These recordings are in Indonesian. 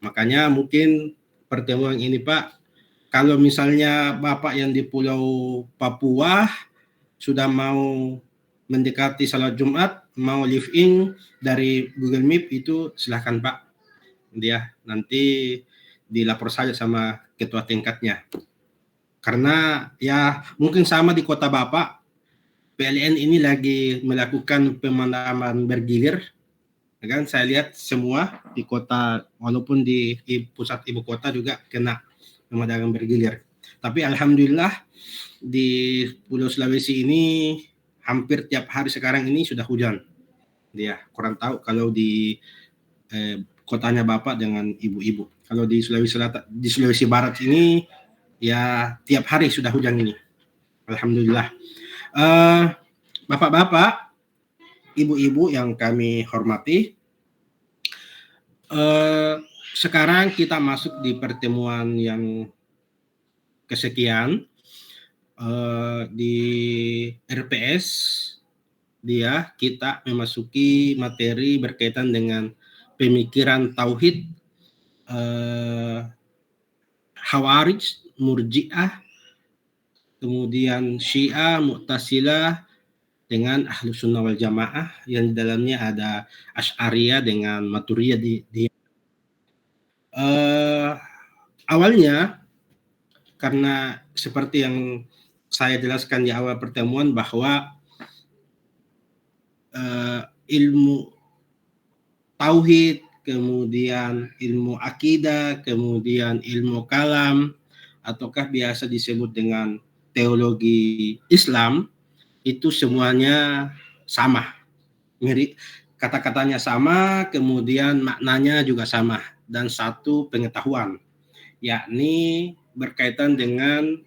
Makanya mungkin pertemuan ini Pak, kalau misalnya Bapak yang di Pulau Papua sudah mau mendekati salat Jumat, mau live in dari Google Meet itu silahkan Pak. Dia nanti dilapor saja sama ketua tingkatnya. Karena ya mungkin sama di kota Bapak, PLN ini lagi melakukan pemadaman bergilir. Kan saya lihat semua di kota, walaupun di pusat ibu kota juga kena pemadaman bergilir. Tapi alhamdulillah di Pulau Sulawesi ini hampir tiap hari sekarang ini sudah hujan. Dia kurang tahu kalau di kotanya Bapak dengan ibu-ibu. Kalau di Sulawesi Selatan, di Sulawesi Barat ini ya tiap hari sudah hujan ini. Alhamdulillah. Bapak-bapak, ibu-ibu yang kami hormati, sekarang kita masuk di pertemuan yang kesekian di RPS. Kita memasuki materi berkaitan dengan pemikiran tauhid, Khawarij, Murji'ah, kemudian Syiah, Mu'tazilah dengan Ahlus Sunnah wal Jamaah, yang di dalamnya ada Asy'ariyah dengan Maturidiyah. Awalnya karena seperti yang saya jelaskan di awal pertemuan bahwa ilmu tauhid, kemudian ilmu akidah, kemudian ilmu kalam, ataukah biasa disebut dengan teologi Islam, itu semuanya sama. Mirip, kata-katanya sama, kemudian maknanya juga sama, dan satu pengetahuan, yakni berkaitan dengan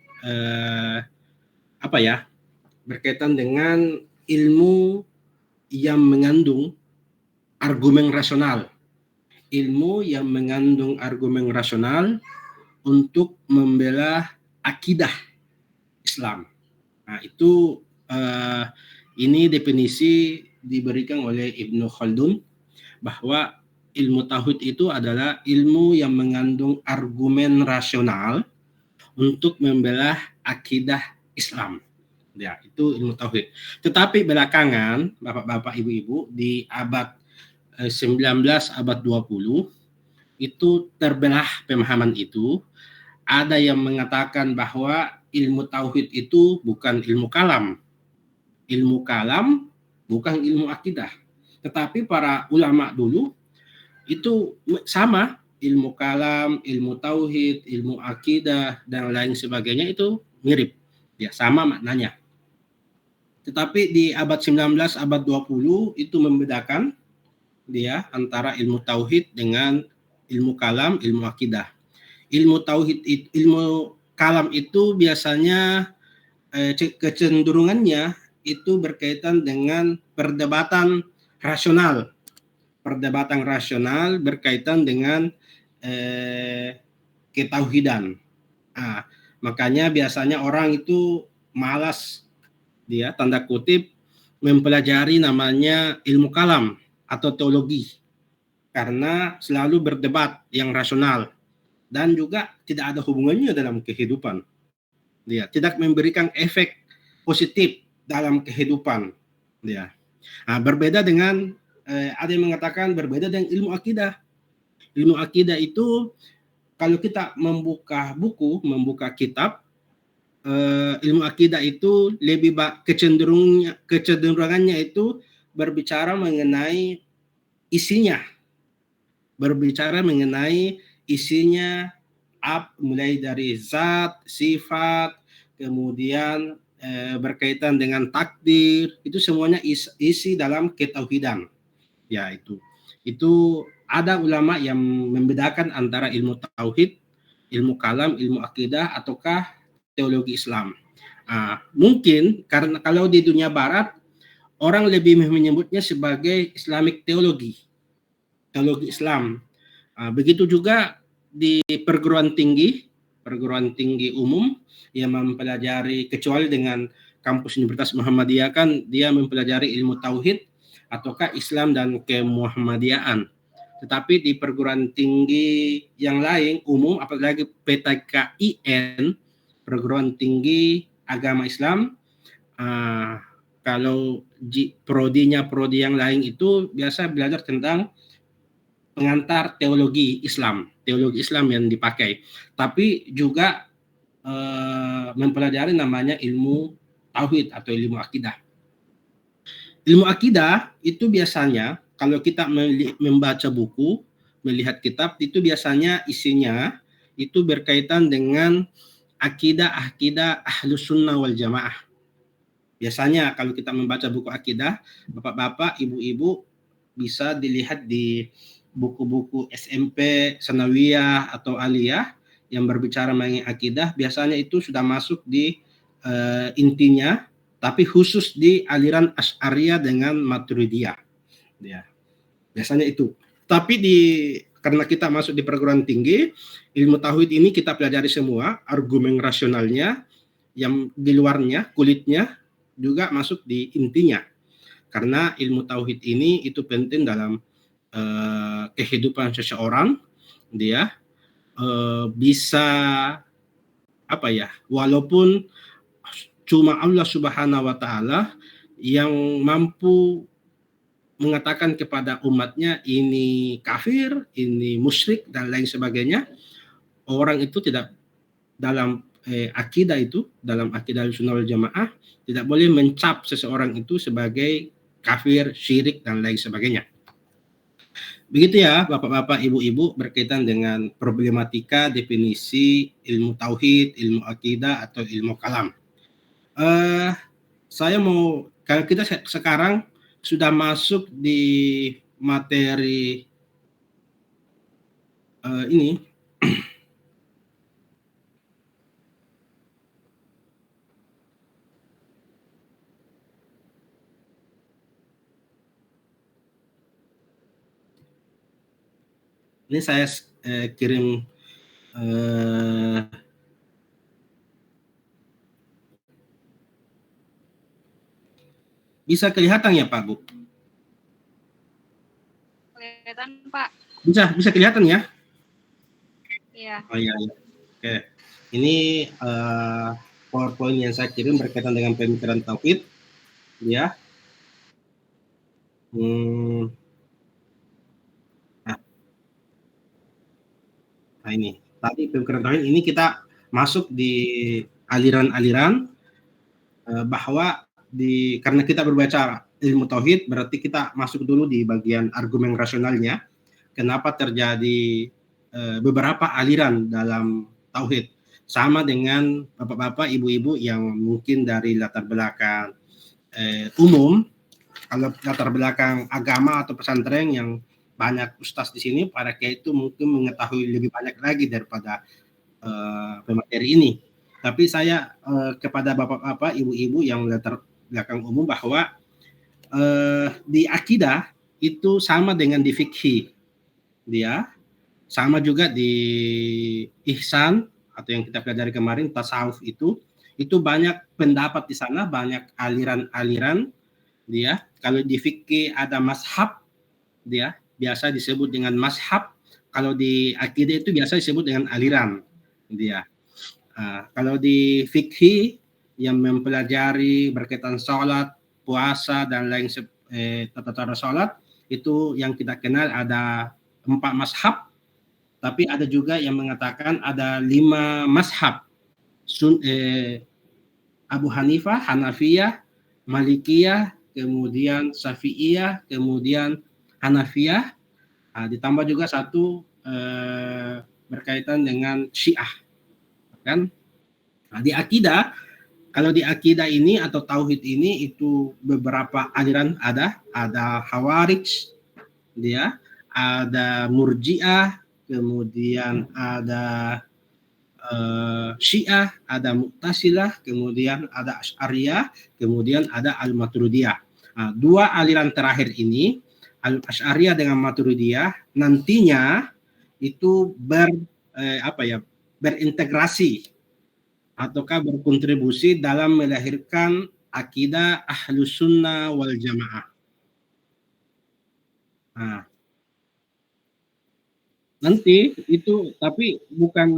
berkaitan dengan ilmu yang mengandung argumen rasional. Ilmu yang mengandung argumen rasional untuk membela akidah Islam. Nah, itu ini definisi diberikan oleh Ibnu Khaldun, bahwa ilmu tauhid itu adalah ilmu yang mengandung argumen rasional untuk membela akidah Islam. Ya, itu ilmu tauhid. Tetapi belakangan, Bapak-bapak, Ibu-ibu, di abad 19, abad 20, itu terbelah pemahaman itu. Ada yang mengatakan bahwa ilmu tauhid itu bukan ilmu kalam. Ilmu kalam bukan ilmu akidah. Tetapi para ulama dulu itu sama, ilmu kalam, ilmu tauhid, ilmu akidah, dan lain sebagainya itu mirip. Ya, sama maknanya. Tetapi di abad 19, abad 20 itu membedakan dia antara ilmu tauhid dengan ilmu kalam, ilmu akidah. Ilmu tauhid, ilmu kalam itu biasanya kecenderungannya itu berkaitan dengan perdebatan rasional. Perdebatan rasional berkaitan dengan ketauhidan. Nah, makanya biasanya orang itu malas, dia tanda kutip, mempelajari namanya ilmu kalam atau teologi, karena selalu berdebat yang rasional dan juga tidak ada hubungannya dalam kehidupan. Dia tidak memberikan efek positif dalam kehidupan. Dia berbeda dengan ada yang mengatakan berbeda dengan ilmu akidah. Ilmu akidah itu kalau kita membuka buku, membuka kitab, ilmu akidah itu lebih kecenderungannya itu berbicara mengenai isinya, mulai dari zat, sifat, kemudian berkaitan dengan takdir, itu semuanya isi dalam ketauhidan. Ya, itu ada ulama yang membedakan antara ilmu tauhid, ilmu kalam, ilmu akidah, ataukah teologi Islam. Mungkin karena kalau di dunia barat orang lebih menyebutnya sebagai Islamic teologi Islam. Begitu juga di perguruan tinggi umum yang mempelajari, kecuali dengan kampus Universitas Muhammadiyah kan dia mempelajari ilmu tauhid ataukah Islam dan kemuhammadiyaan. Tetapi di perguruan tinggi yang lain umum, apalagi PTKIN, perguruan tinggi agama Islam, kalau prodi yang lain itu biasa belajar tentang pengantar teologi Islam yang dipakai, tapi juga mempelajari namanya ilmu tauhid atau ilmu akidah. Ilmu akidah itu biasanya kalau kita membaca buku, melihat kitab, itu biasanya isinya itu berkaitan dengan akidah Ahlus Sunnah wal Jamaah. Biasanya kalau kita membaca buku akidah, bapak-bapak, ibu-ibu bisa dilihat di buku-buku SMP, Sanawiyah atau Aliyah yang berbicara mengenai akidah, biasanya itu sudah masuk di intinya, tapi khusus di aliran Asy'ariyah dengan Maturidiyah. Ya, biasanya itu. Tapi karena kita masuk di perguruan tinggi, ilmu tauhid ini kita pelajari semua, argumen rasionalnya, yang di luarnya, kulitnya, juga masuk di intinya. Karena ilmu tauhid ini itu penting dalam kehidupan seseorang, dia bisa walaupun cuma Allah Subhanahu wa taala yang mampu mengatakan kepada umatnya ini kafir, ini musyrik dan lain sebagainya. Orang itu tidak dalam akidah itu, dalam akidah Sunnah wal Jamaah, tidak boleh mencap seseorang itu sebagai kafir, syirik dan lain sebagainya. Begitu ya Bapak-bapak, Ibu-ibu, berkaitan dengan problematika definisi ilmu tauhid, ilmu akidah atau ilmu kalam. Saya mau, kalau kita sekarang sudah masuk di materi ini. Ini saya kirim bisa kelihatan ya Pak Bu? Kelihatan Pak. Bisa kelihatan ya? Iya. Oh iya. Oke. Ini PowerPoint yang saya kirim berkaitan dengan pemikiran tauhid, ya. Nah ini tadi pemikiran tauhid ini kita masuk di aliran-aliran bahwa karena kita berbaca ilmu tauhid berarti kita masuk dulu di bagian argumen rasionalnya. Kenapa terjadi beberapa aliran dalam tauhid, sama dengan bapak-bapak, ibu-ibu yang mungkin dari latar belakang umum. Kalau latar belakang agama atau pesantren yang banyak ustaz di sini, para kiai itu mungkin mengetahui lebih banyak lagi daripada pemateri ini. Tapi saya kepada bapak-bapak, ibu-ibu yang latar belakang umum bahwa di akidah itu sama dengan di fikih, dia sama juga di ihsan atau yang kita pelajari kemarin tasawuf itu banyak pendapat di sana, banyak aliran-aliran. Dia kalau di fikih ada mazhab, dia biasa disebut dengan mazhab. Kalau di akidah itu biasa disebut dengan aliran, dia. Kalau di fikih yang mempelajari berkaitan sholat, puasa dan lain tata cara sholat, itu yang kita kenal ada 4 mazhab, tapi ada juga yang mengatakan ada 5 mazhab. Abu Hanifah, Hanafiyah, Malikiyah, kemudian Syafi'iyah, kemudian Hanafiyah, ditambah juga satu berkaitan dengan Syiah, kan? Nah, di akidah, kalau di akidah ini atau tauhid ini itu beberapa aliran ada Khawarij, dia ada Murji'ah, kemudian ada Syiah, ada Mu'tazilah, kemudian ada Asy'ariyah, kemudian ada Al-Maturidiyah. Nah, 2 aliran terakhir ini, Al-Asy'ariyah dengan Maturidiyah, nantinya itu berintegrasi ataukah berkontribusi dalam melahirkan akidah Ahlus Sunnah wal Jamaah. Nah, Nanti itu, tapi bukan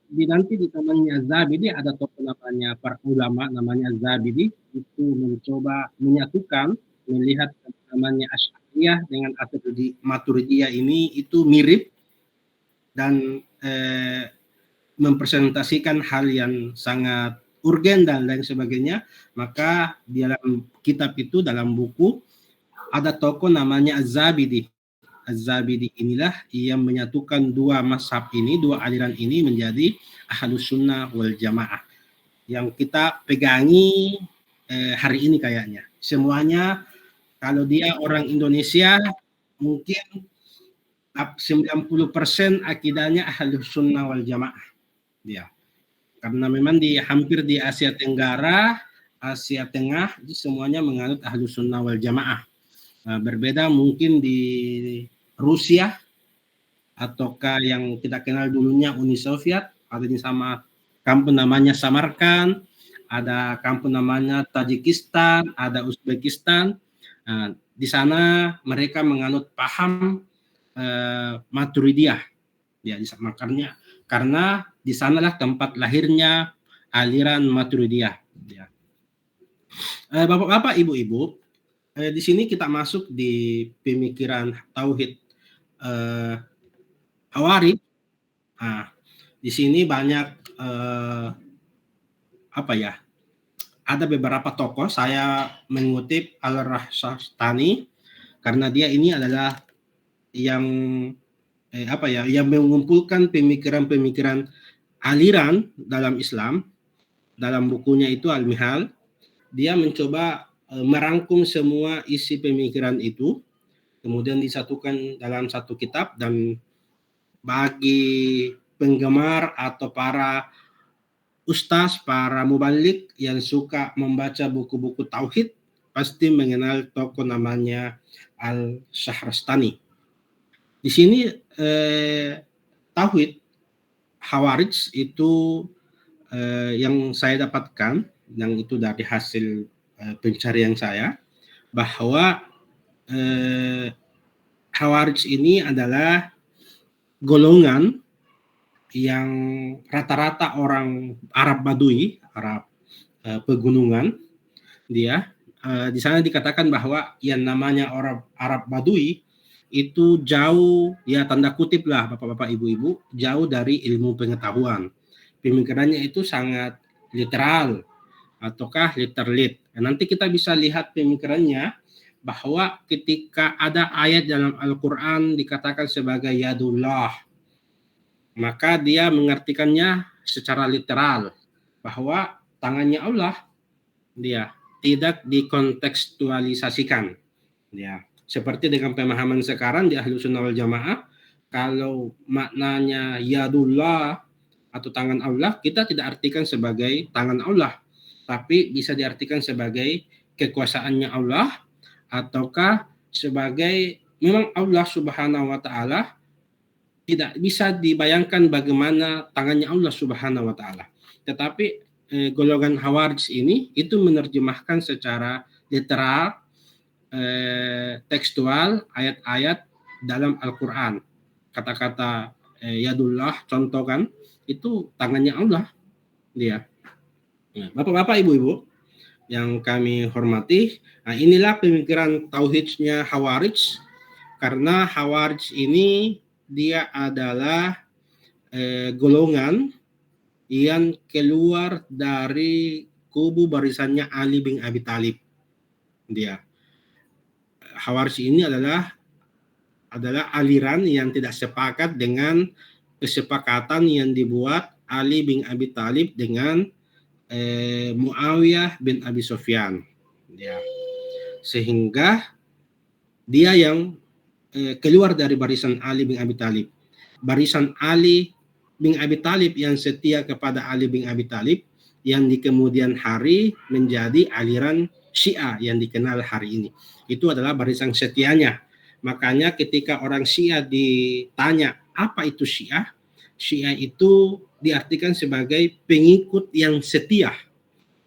nanti di temannya Zabidi ada tokoh namanya para ulama namanya Zabidi itu mencoba menyatukan melihat namanya Asy'ariyah dengan Maturidiyah ini itu mirip dan mempresentasikan hal yang sangat urgen dan lain sebagainya. Maka di dalam kitab itu, dalam buku ada tokoh namanya Az-Zabidi. Az-Zabidi inilah yang menyatukan dua mazhab ini, dua aliran ini menjadi Ahlus Sunnah wal Jamaah yang kita pegangi hari ini kayaknya. Semuanya kalau dia orang Indonesia mungkin 90% akidahnya Ahlus Sunnah wal Jamaah dia. Karena memang hampir di Asia Tenggara, Asia Tengah semuanya menganut Ahlus Sunnah wal Jamaah. Berbeda mungkin di Rusia ataukah yang kita kenal dulunya Uni Soviet, ada di sama kampung namanya Samarkand, ada kampung namanya Tajikistan, ada Uzbekistan. Di sana mereka menganut paham Maturidiyah. Ya, makanya karena di sanalah tempat lahirnya aliran Maturidiyah. Ya. Bapak-bapak, ibu-ibu, di sini kita masuk di pemikiran tauhid Khawarij. Nah, di sini banyak ada beberapa tokoh. Saya mengutip Al-Rasyastani karena dia ini adalah yang yang mengumpulkan pemikiran-pemikiran aliran dalam Islam. Dalam bukunya itu Al-Mihal, dia mencoba merangkum semua isi pemikiran itu, kemudian disatukan dalam satu kitab. Dan bagi penggemar atau para ustaz, para mubalik yang suka membaca buku-buku tauhid, pasti mengenal tokoh namanya Al-Shahrastani. Di sini tauhid Khawarij itu yang saya dapatkan, yang itu dari hasil pencarian saya, bahwa Khawarij ini adalah golongan yang rata-rata orang Arab Badui, Arab pegunungan. Dia di sana dikatakan bahwa yang namanya orang Arab Badui itu jauh, ya tanda kutip lah bapak-bapak ibu-ibu, jauh dari ilmu pengetahuan. Pemikirannya itu sangat literal ataukah literate. Nanti kita bisa lihat pemikirannya bahwa ketika ada ayat dalam Al-Quran dikatakan sebagai yadullah, maka dia mengartikannya secara literal bahwa tangannya Allah, dia tidak dikontekstualisasikan. Ya, seperti dengan pemahaman sekarang di Ahlus Sunnah wal Jamaah, kalau maknanya yadullah atau tangan Allah, kita tidak artikan sebagai tangan Allah, tapi bisa diartikan sebagai kekuasaannya Allah, ataukah sebagai memang Allah Subhanahu wa Ta'ala. Tidak bisa dibayangkan bagaimana tangannya Allah Subhanahu wa Ta'ala. Tetapi golongan Khawarij ini itu menerjemahkan secara literal, tekstual ayat-ayat dalam Al-Quran. Kata-kata yadullah, contoh kan, itu tangannya Allah dia. Nah, bapak-bapak, ibu-ibu yang kami hormati, nah inilah pemikiran tauhidnya Khawarij. Karena Khawarij ini dia adalah golongan yang keluar dari kubu barisannya Ali bin Abi Thalib. Dia Khawarij ini adalah aliran yang tidak sepakat dengan kesepakatan yang dibuat Ali bin Abi Thalib dengan Muawiyah bin Abi Sufyan. Ya. Sehingga dia yang keluar dari barisan Ali bin Abi Thalib. Barisan Ali bin Abi Thalib yang setia kepada Ali bin Abi Thalib yang di kemudian hari menjadi aliran Syiah yang dikenal hari ini. Itu adalah barisan setianya. Makanya ketika orang Syiah ditanya apa itu Syiah, Syiah itu diartikan sebagai pengikut yang setia.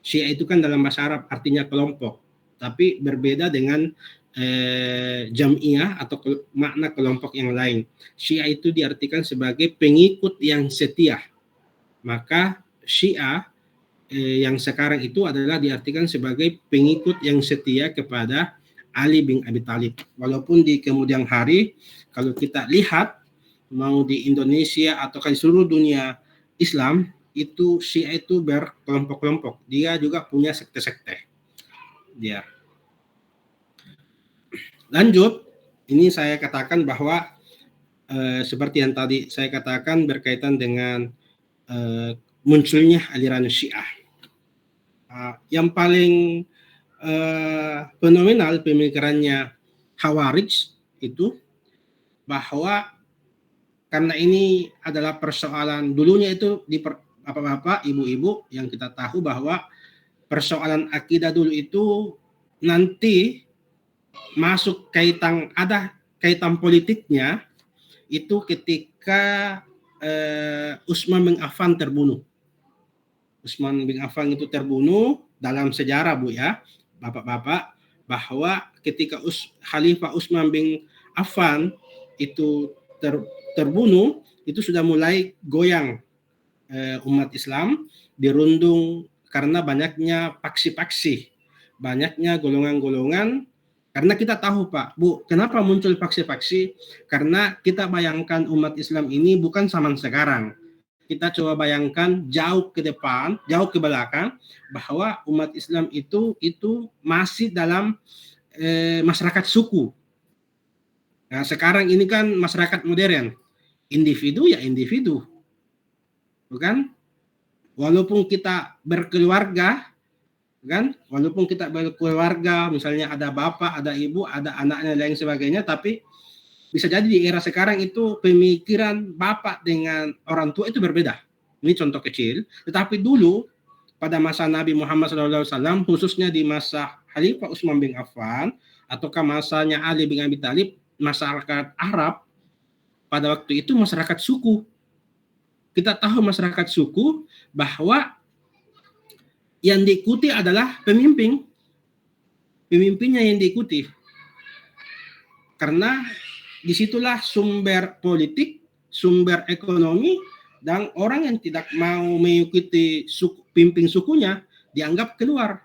Syiah itu kan dalam bahasa Arab artinya kelompok, tapi berbeda dengan jam'iyah atau makna kelompok yang lain. Syiah itu diartikan sebagai pengikut yang setia. Maka Syiah yang sekarang itu adalah diartikan sebagai pengikut yang setia kepada Ali bin Abi Thalib. Walaupun di kemudian hari kalau kita lihat mau di Indonesia atau di seluruh dunia Islam itu Syiah itu berkelompok-kelompok. Dia juga punya sekte-sekte. Dia. Lanjut, ini saya katakan bahwa seperti yang tadi saya katakan berkaitan dengan munculnya aliran Syiah. Yang paling fenomenal pemikirannya Khawarij itu bahwa karena ini adalah persoalan dulunya itu di bapak-bapak, ibu-ibu yang kita tahu bahwa persoalan akidah dulu itu nanti masuk kaitan politiknya itu ketika Utsman bin Affan terbunuh. Utsman bin Affan itu terbunuh dalam sejarah Bu ya, Bapak-bapak, bahwa ketika Khalifah Utsman bin Affan itu terbunuh, itu sudah mulai goyang umat Islam, dirundung karena banyaknya faksi-faksi, banyaknya golongan-golongan. Karena kita tahu Pak, Bu, kenapa muncul faksi-faksi? Karena kita bayangkan umat Islam ini bukan zaman sekarang. Kita coba bayangkan jauh ke depan, jauh ke belakang, bahwa umat Islam itu masih dalam masyarakat suku. Nah, sekarang ini kan masyarakat modern, individu ya individu, bukan? Walaupun kita berkeluarga, kan? Walaupun kita berkeluarga, misalnya ada bapak, ada ibu, ada anaknya dan lain sebagainya, tapi bisa jadi di era sekarang itu pemikiran bapak dengan orang tua itu berbeda. Ini contoh kecil. Tetapi dulu pada masa Nabi Muhammad SAW, khususnya di masa Khalifah Utsman bin Affan, ataukah masanya Ali bin Abi Thalib, masyarakat Arab pada waktu itu masyarakat suku. Kita tahu masyarakat suku bahwa yang diikuti adalah pemimpinnya yang diikuti. Karena disitulah sumber politik, sumber ekonomi, dan orang yang tidak mau mengikuti pimpin sukunya dianggap keluar.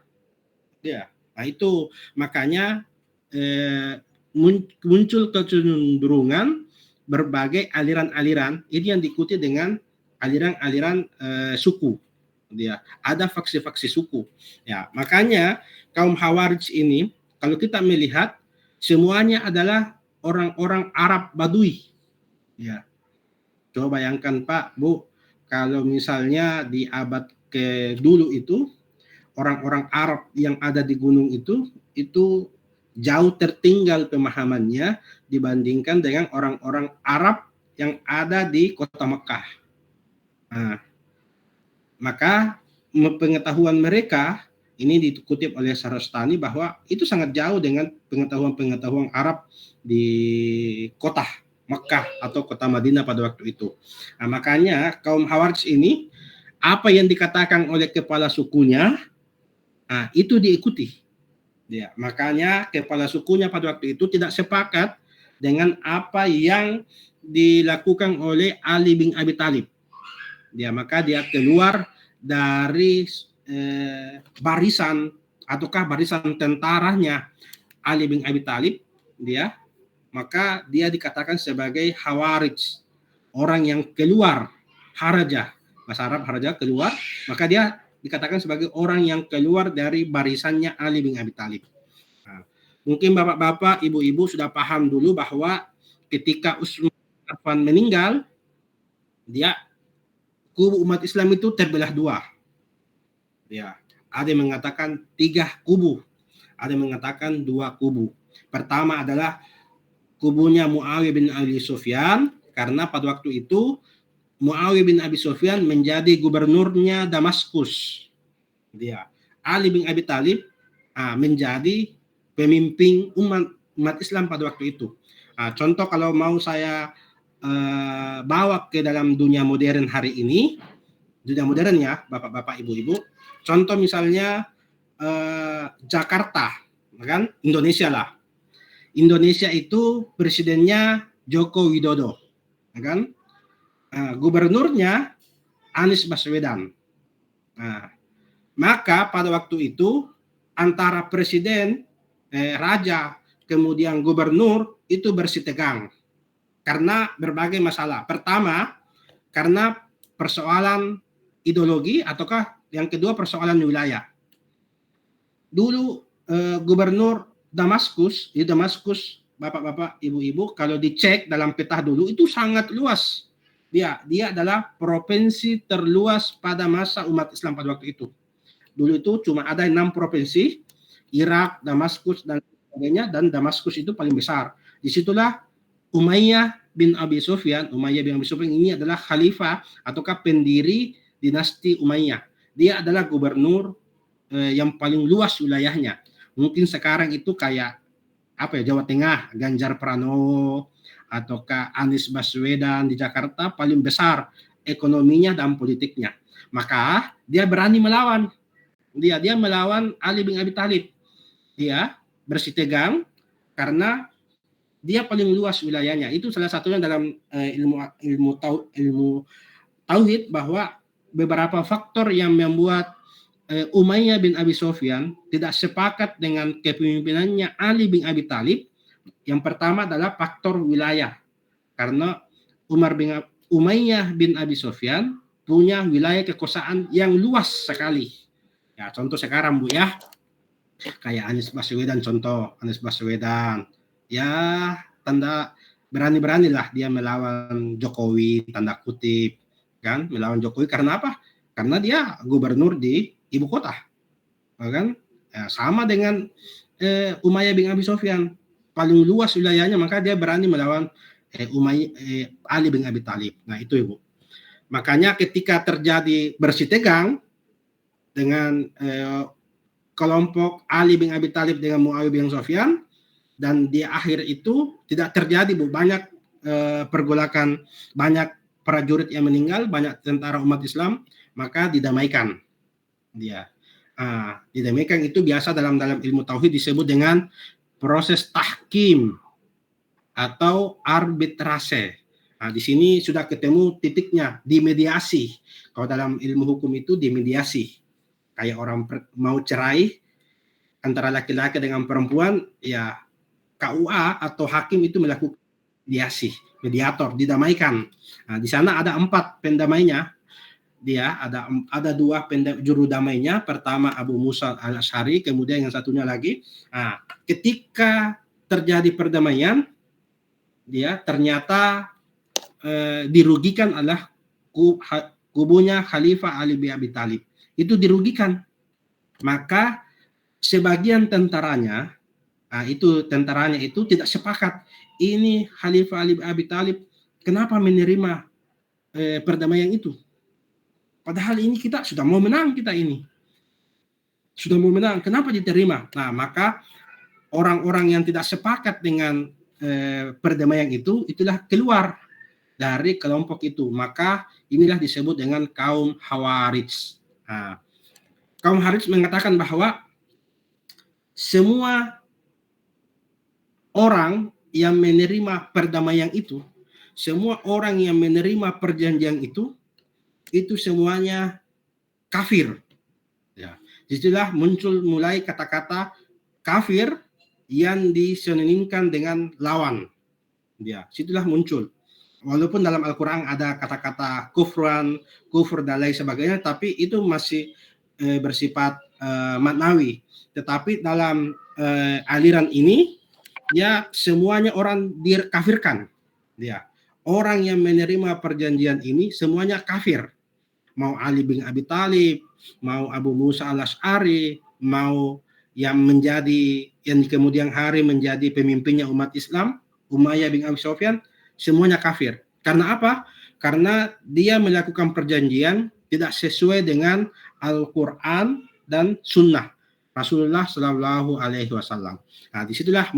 Ya, nah itu makanya muncul kecenderungan berbagai aliran-aliran ini yang diikuti dengan aliran-aliran suku. Dia ada faksi-faksi suku. Ya, makanya kaum Khawarij ini kalau kita melihat semuanya adalah orang-orang Arab Badui. Ya. Coba bayangkan Pak, Bu, kalau misalnya di abad ke dulu itu orang-orang Arab yang ada di gunung itu jauh tertinggal pemahamannya dibandingkan dengan orang-orang Arab yang ada di kota Mekah. Nah, maka pengetahuan mereka ini dikutip oleh Syarostani bahwa itu sangat jauh dengan pengetahuan Arab di kota Mekah atau kota Madinah pada waktu itu. Nah, makanya kaum Khawarij ini apa yang dikatakan oleh kepala sukunya, nah, itu diikuti. Ya, makanya kepala sukunya pada waktu itu tidak sepakat dengan apa yang dilakukan oleh Ali bin Abi Thalib. Ya, maka dia keluar dari barisan ataukah barisan tentaranya Ali bin Abi Thalib, maka dia dikatakan sebagai Khawarij, orang yang keluar, haraja, bahasa Arab haraja keluar, maka dia dikatakan sebagai orang yang keluar dari barisannya Ali bin Abi Thalib. Nah, mungkin bapak-bapak, ibu-ibu sudah paham dulu bahwa ketika Utsman bin Affan meninggal, kubu umat Islam itu terbelah dua. Ya, ada yang mengatakan 3 kubu, ada yang mengatakan 2 kubu. Pertama adalah kubunya Muawiyah bin Abi Sufyan, karena pada waktu itu Muawiyah bin Abi Sufyan menjadi gubernurnya Damaskus. Ali bin Abi Thalib menjadi pemimpin umat Islam pada waktu itu. Contoh kalau mau saya bawa ke dalam dunia modern hari ini, dunia modern ya, bapak-bapak, ibu-ibu. Contoh misalnya Jakarta, kan Indonesia lah. Indonesia itu presidennya Joko Widodo, kan? Gubernurnya Anies Baswedan. Nah, maka pada waktu itu antara presiden, raja, kemudian gubernur itu bersitegang karena berbagai masalah. Pertama, karena persoalan ideologi, ataukah yang kedua persoalan wilayah. Dulu gubernur Damaskus, di Damaskus, bapak-bapak, ibu-ibu, kalau dicek dalam peta dulu itu sangat luas. Dia adalah provinsi terluas pada masa umat Islam pada waktu itu. Dulu itu cuma ada 6 provinsi, Irak, Damaskus, dan sebagainya, dan Damaskus itu paling besar. Disitulah Umayyah bin Abi Sufyan ini adalah khalifah ataukah pendiri dinasti Umayyah. Dia adalah gubernur yang paling luas wilayahnya. Mungkin sekarang itu kayak Jawa Tengah, Ganjar Pranowo, ataukah Anies Baswedan di Jakarta, paling besar ekonominya dan politiknya. Maka dia berani melawan. Dia melawan Ali bin Abi Thalib. Dia bersitegang karena dia paling luas wilayahnya. Itu salah satunya dalam ilmu tauhid, bahwa beberapa faktor yang membuat Umayyah bin Abi Sufyan tidak sepakat dengan kepemimpinannya Ali bin Abi Thalib. Yang pertama adalah faktor wilayah. Karena Umayyah bin Abi Sufyan punya wilayah kekuasaan yang luas sekali. Ya, contoh sekarang Bu ya. Kayak Anies Baswedan, contoh Anies Baswedan. Ya, tanda berani-beranilah dia melawan Jokowi, tanda kutip, kan? Melawan Jokowi karena apa? Karena dia gubernur di ibu kota, kan? Ya, sama dengan Umayyah bin Abi Sufyan, paling luas wilayahnya, maka dia berani melawan Ali bin Abi Thalib. Nah itu Ibu. Makanya ketika terjadi bersitegang dengan kelompok Ali bin Abi Thalib dengan Muawiyah bin Sufyan, dan di akhir itu tidak terjadi Bu, banyak pergolakan, banyak prajurit yang meninggal, banyak tentara umat Islam, maka didamaikan dia. Didamaikan itu biasa dalam ilmu tauhid disebut dengan proses tahkim atau arbitrase. Di sini sudah ketemu titiknya di mediasi. Kalau dalam ilmu hukum itu di mediasi. Kayak orang mau cerai antara laki-laki dengan perempuan, ya KUA atau hakim itu melakukan mediasi, mediator, didamaikan. Di sana ada 4 pendamainya. Dia ada 2 juru damainya. Pertama Abu Musa al-Asy'ari, kemudian yang satunya lagi. Ketika terjadi perdamaian, dia ternyata dirugikan adalah kubunya Khalifah Ali bin Abi Thalib. Itu dirugikan. Maka sebagian tentaranya itu tidak sepakat. Ini Khalifah Ali bin Abi Thalib kenapa menerima perdamaian itu? Padahal ini kita sudah mau menang, sudah mau menang. Kenapa diterima? Nah, maka orang-orang yang tidak sepakat dengan perdamaian itu, itulah keluar dari kelompok itu. Maka inilah disebut dengan kaum Khawarij. Kaum Khawarij mengatakan bahwa semua orang yang menerima perdamaian itu, semua orang yang menerima perjanjian itu semuanya kafir. Ya, disitulah muncul mulai kata-kata kafir yang diseningkan dengan lawan. Ya, situlah muncul. Walaupun dalam Al-Quran ada kata-kata kufran, kufur dan lain sebagainya, tapi itu masih bersifat maknawi. Tetapi dalam aliran ini, ya semuanya orang dikafirkan. Ya, orang yang menerima perjanjian ini semuanya kafir. Mau Ali bin Abi Thalib, mau Abu Musa al-Asy'ari, mau yang kemudian hari menjadi pemimpinnya umat Islam, Umayyah bin Abi Sufyan, semuanya kafir. Karena apa? Karena dia melakukan perjanjian tidak sesuai dengan Al-Quran dan Sunnah Rasulullah Shallallahu Alaihi Wasallam. Nah, disitulah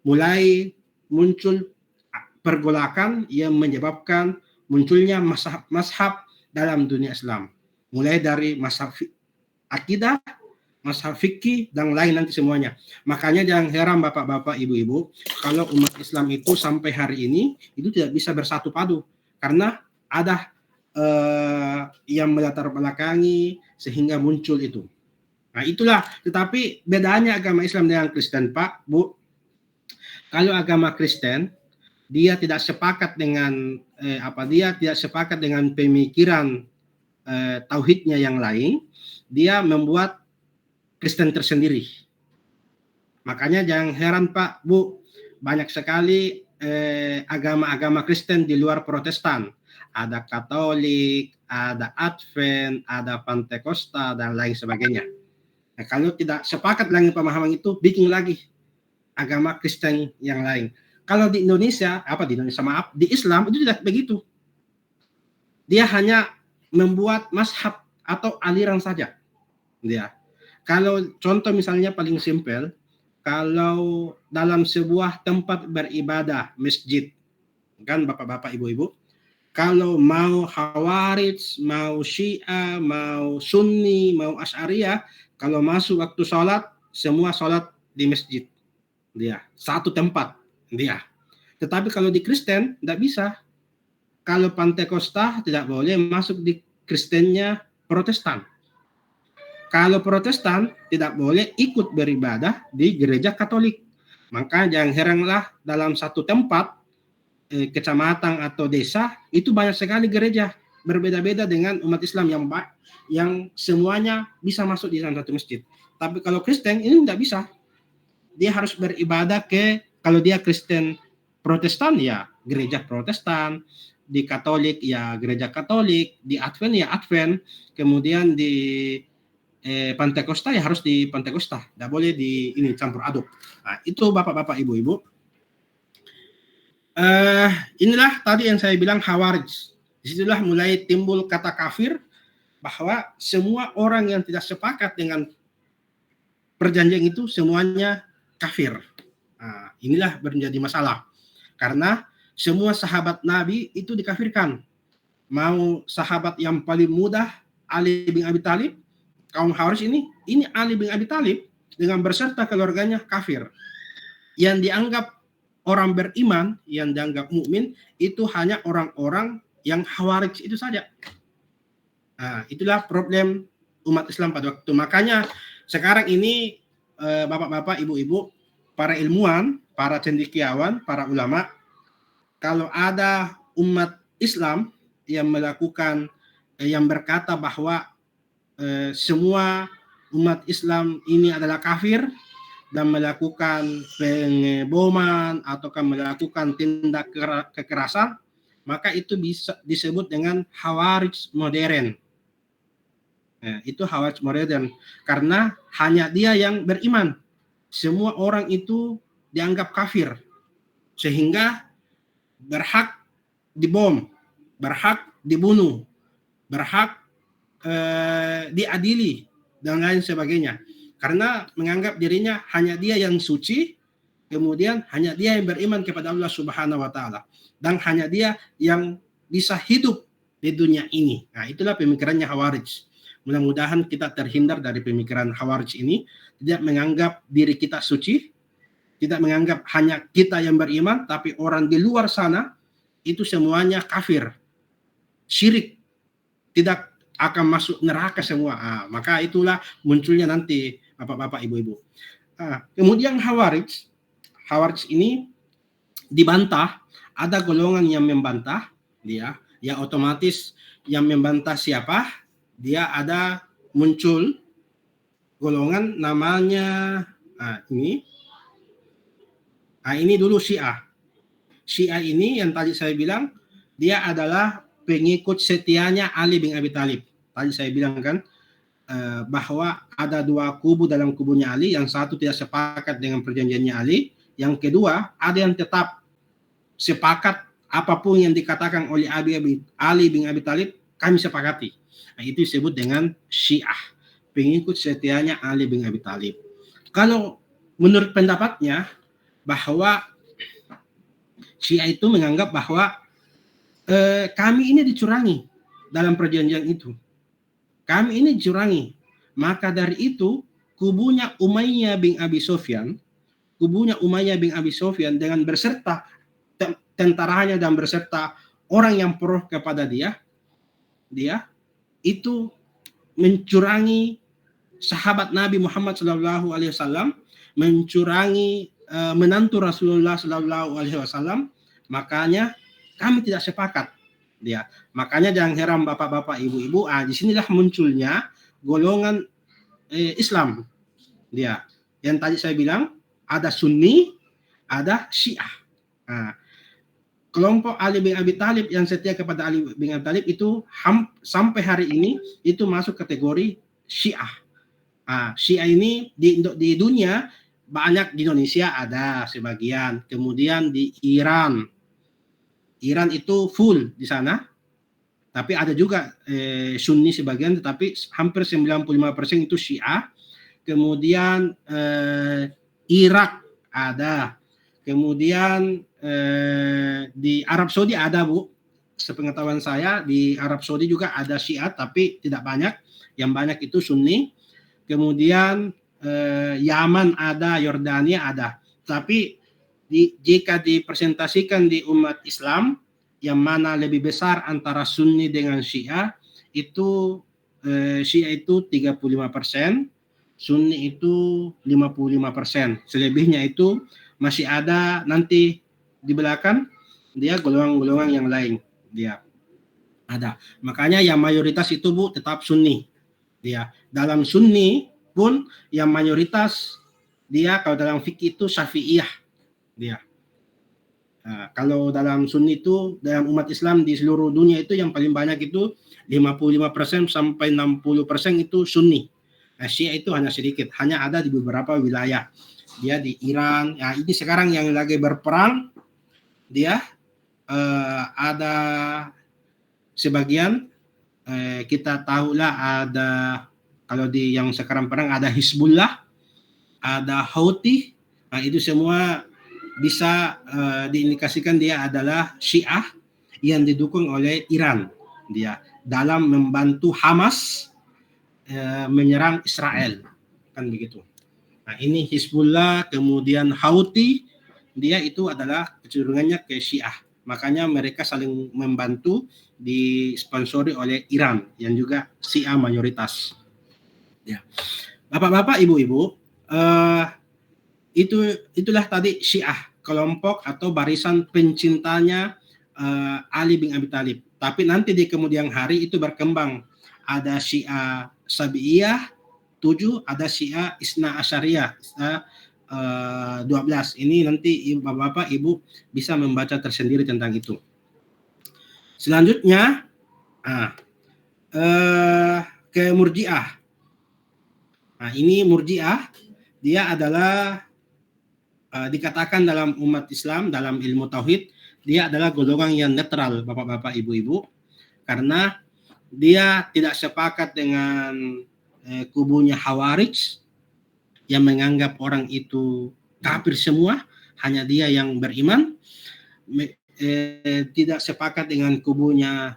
mulai muncul pergolakan yang menyebabkan munculnya mazhab dalam dunia Islam. Mulai dari mazhab akidah, mazhab fikih dan lain nanti semuanya. Makanya jangan heran bapak-bapak, ibu-ibu, kalau umat Islam itu sampai hari ini itu tidak bisa bersatu padu karena ada yang melatar belakangi sehingga muncul itu. Nah itulah, tetapi bedanya agama Islam dengan Kristen, Pak, Bu. Kalau agama Kristen, dia tidak sepakat dengan dia tidak sepakat dengan pemikiran tauhidnya yang lain, dia membuat Kristen tersendiri. Makanya jangan heran Pak, Bu, banyak sekali agama-agama Kristen di luar Protestan. Ada Katolik, ada Advent, ada Pantekosta, dan lain sebagainya. Nah, kalau tidak sepakat dengan pemahaman itu, bikin lagi agama Kristen yang lain. Kalau di Indonesia, di Islam itu tidak begitu. Dia hanya membuat mazhab atau aliran saja. Dia. Kalau contoh misalnya paling simpel, kalau dalam sebuah tempat beribadah, masjid, kan bapak-bapak, ibu-ibu, kalau mau Khawarij, mau Syiah, mau Sunni, mau Asy'ariyah, kalau masuk waktu sholat, semua sholat di masjid. Dia satu tempat dia. Tetapi kalau di Kristen tidak bisa. Kalau Pantekosta tidak boleh masuk di Kristennya Protestan. Kalau Protestan tidak boleh ikut beribadah di gereja Katolik. Maka jangan heranlah dalam satu tempat kecamatan atau desa itu banyak sekali gereja berbeda-beda dengan umat Islam yang semuanya bisa masuk di dalam satu masjid. Tapi kalau Kristen ini tidak bisa. Dia harus beribadah kalau dia Kristen Protestan ya gereja Protestan, di Katolik ya gereja Katolik, di Advent ya Advent, kemudian di Pantekosta ya harus di Pantekosta, tidak boleh di ini campur aduk. Nah, itu bapak-bapak, ibu-ibu. Inilah tadi yang saya bilang Khawarij. Disitulah mulai timbul kata kafir, bahwa semua orang yang tidak sepakat dengan perjanjian itu semuanya kafir. Nah, inilah menjadi masalah. Karena semua sahabat Nabi itu dikafirkan. Mau sahabat yang paling mudah, Ali bin Abi Thalib, kaum Khawarij ini Ali bin Abi Thalib dengan berserta keluarganya kafir. Yang dianggap orang beriman, yang dianggap mukmin itu hanya orang-orang yang Khawarij itu saja. Nah, itulah problem umat Islam pada waktu. Makanya sekarang ini bapak-bapak, ibu-ibu, para ilmuwan, para cendekiawan, para ulama, kalau ada umat Islam yang melakukan, yang berkata bahwa semua umat Islam ini adalah kafir dan melakukan pengeboman ataukah melakukan tindak kekerasan, maka itu bisa disebut dengan Khawarij modern. Itu Khawarij modern karena hanya dia yang beriman. Semua orang itu dianggap kafir sehingga berhak dibom, berhak dibunuh, berhak diadili dan lain sebagainya. Karena menganggap dirinya hanya dia yang suci, kemudian hanya dia yang beriman kepada Allah Subhanahu wa taala dan hanya dia yang bisa hidup di dunia ini. Nah, itulah pemikirannya Khawarij. Mudah-mudahan kita terhindar dari pemikiran Khawarij ini, tidak menganggap diri kita suci, tidak menganggap hanya kita yang beriman, tapi orang di luar sana itu semuanya kafir, syirik, tidak akan masuk neraka semua. Maka itulah munculnya nanti bapak-bapak, ibu-ibu. Kemudian Khawarij ini dibantah, ada golongan yang membantah dia, ya otomatis yang membantah siapa? Dia ada muncul golongan namanya ini. Ini dulu Syiah. Syiah ini yang tadi saya bilang dia adalah pengikut setianya Ali bin Abi Thalib. Tadi saya bilang kan bahwa ada dua kubu dalam kubunya Ali, yang satu tidak sepakat dengan perjanjiannya Ali, yang kedua ada yang tetap sepakat apapun yang dikatakan oleh Ali bin Abi Thalib kami sepakati. Nah, itu disebut dengan Syiah, pengikut setianya Ali bin Abi Thalib. Kalau menurut pendapatnya bahwa Syiah itu menganggap bahwa kami ini dicurangi dalam perjanjian itu. Kami ini dicurangi. Maka dari itu kubunya Umayyah bin Abi Sufyan, dengan berserta tentaranya dan berserta orang yang pro kepada dia itu mencurangi sahabat Nabi Muhammad SAW, mencurangi menantu Rasulullah SAW. Makanya kami tidak sepakat. Makanya jangan heran bapak-bapak, ibu-ibu, disinilah munculnya golongan Islam. Yang tadi saya bilang ada Sunni, ada Syiah. Kelompok Ali bin Abi Thalib yang setia kepada Ali bin Abi Thalib itu sampai hari ini itu masuk kategori Syiah. Syiah ini di dunia banyak, di Indonesia ada sebagian, kemudian di Iran itu full di sana, tapi ada juga Sunni sebagian, tetapi hampir 95% itu Syiah. Kemudian Irak ada, kemudian di Arab Saudi ada, Bu. Sepengetahuan saya di Arab Saudi juga ada Syiah, tapi tidak banyak. Yang banyak itu Sunni. Kemudian Yaman ada, Yordania ada. Tapi jika dipresentasikan di umat Islam, yang mana lebih besar antara Sunni dengan Syiah, itu Syiah itu 35%, Sunni itu 55%. Selebihnya itu masih ada nanti di belakang dia golongan-golongan yang lain dia ada. Makanya yang mayoritas itu, Bu, tetap Sunni. Dalam Sunni pun yang mayoritas dia kalau dalam fikih itu Syafi'iyah dia. Kalau dalam Sunni itu dalam umat Islam di seluruh dunia itu yang paling banyak itu 55% sampai 60% itu Sunni. Syiah itu hanya sedikit, hanya ada di beberapa wilayah. Dia di Iran. Ini sekarang yang lagi berperang, dia ada sebagian kita tahulah ada, kalau di yang sekarang perang ada Hizbullah, ada Houthi. Itu semua bisa diindikasikan dia adalah Syiah yang didukung oleh Iran. Dia dalam membantu Hamas menyerang Israel, kan begitu. Ini Hizbullah, kemudian Houthi, dia itu adalah kecenderungannya ke Syiah. Makanya mereka saling membantu, disponsori oleh Iran yang juga Syiah mayoritas. Bapak-bapak, ibu-ibu, itulah tadi Syiah, kelompok atau barisan pencintanya Ali bin Abi Thalib. Tapi nanti di kemudian hari itu berkembang, ada Syiah Sabi'iyah 7, ada Syiah Isna Asyariyah 12. Ini nanti bapak-bapak, ibu bisa membaca tersendiri tentang itu. Selanjutnya ke Murji'ah. Ini Murji'ah, dia adalah dikatakan dalam umat Islam, dalam ilmu tauhid, dia adalah golongan yang netral, bapak-bapak, ibu-ibu, karena dia tidak sepakat dengan kubunya Khawarij yang menganggap orang itu kafir semua, hanya dia yang beriman. Tidak sepakat dengan kubunya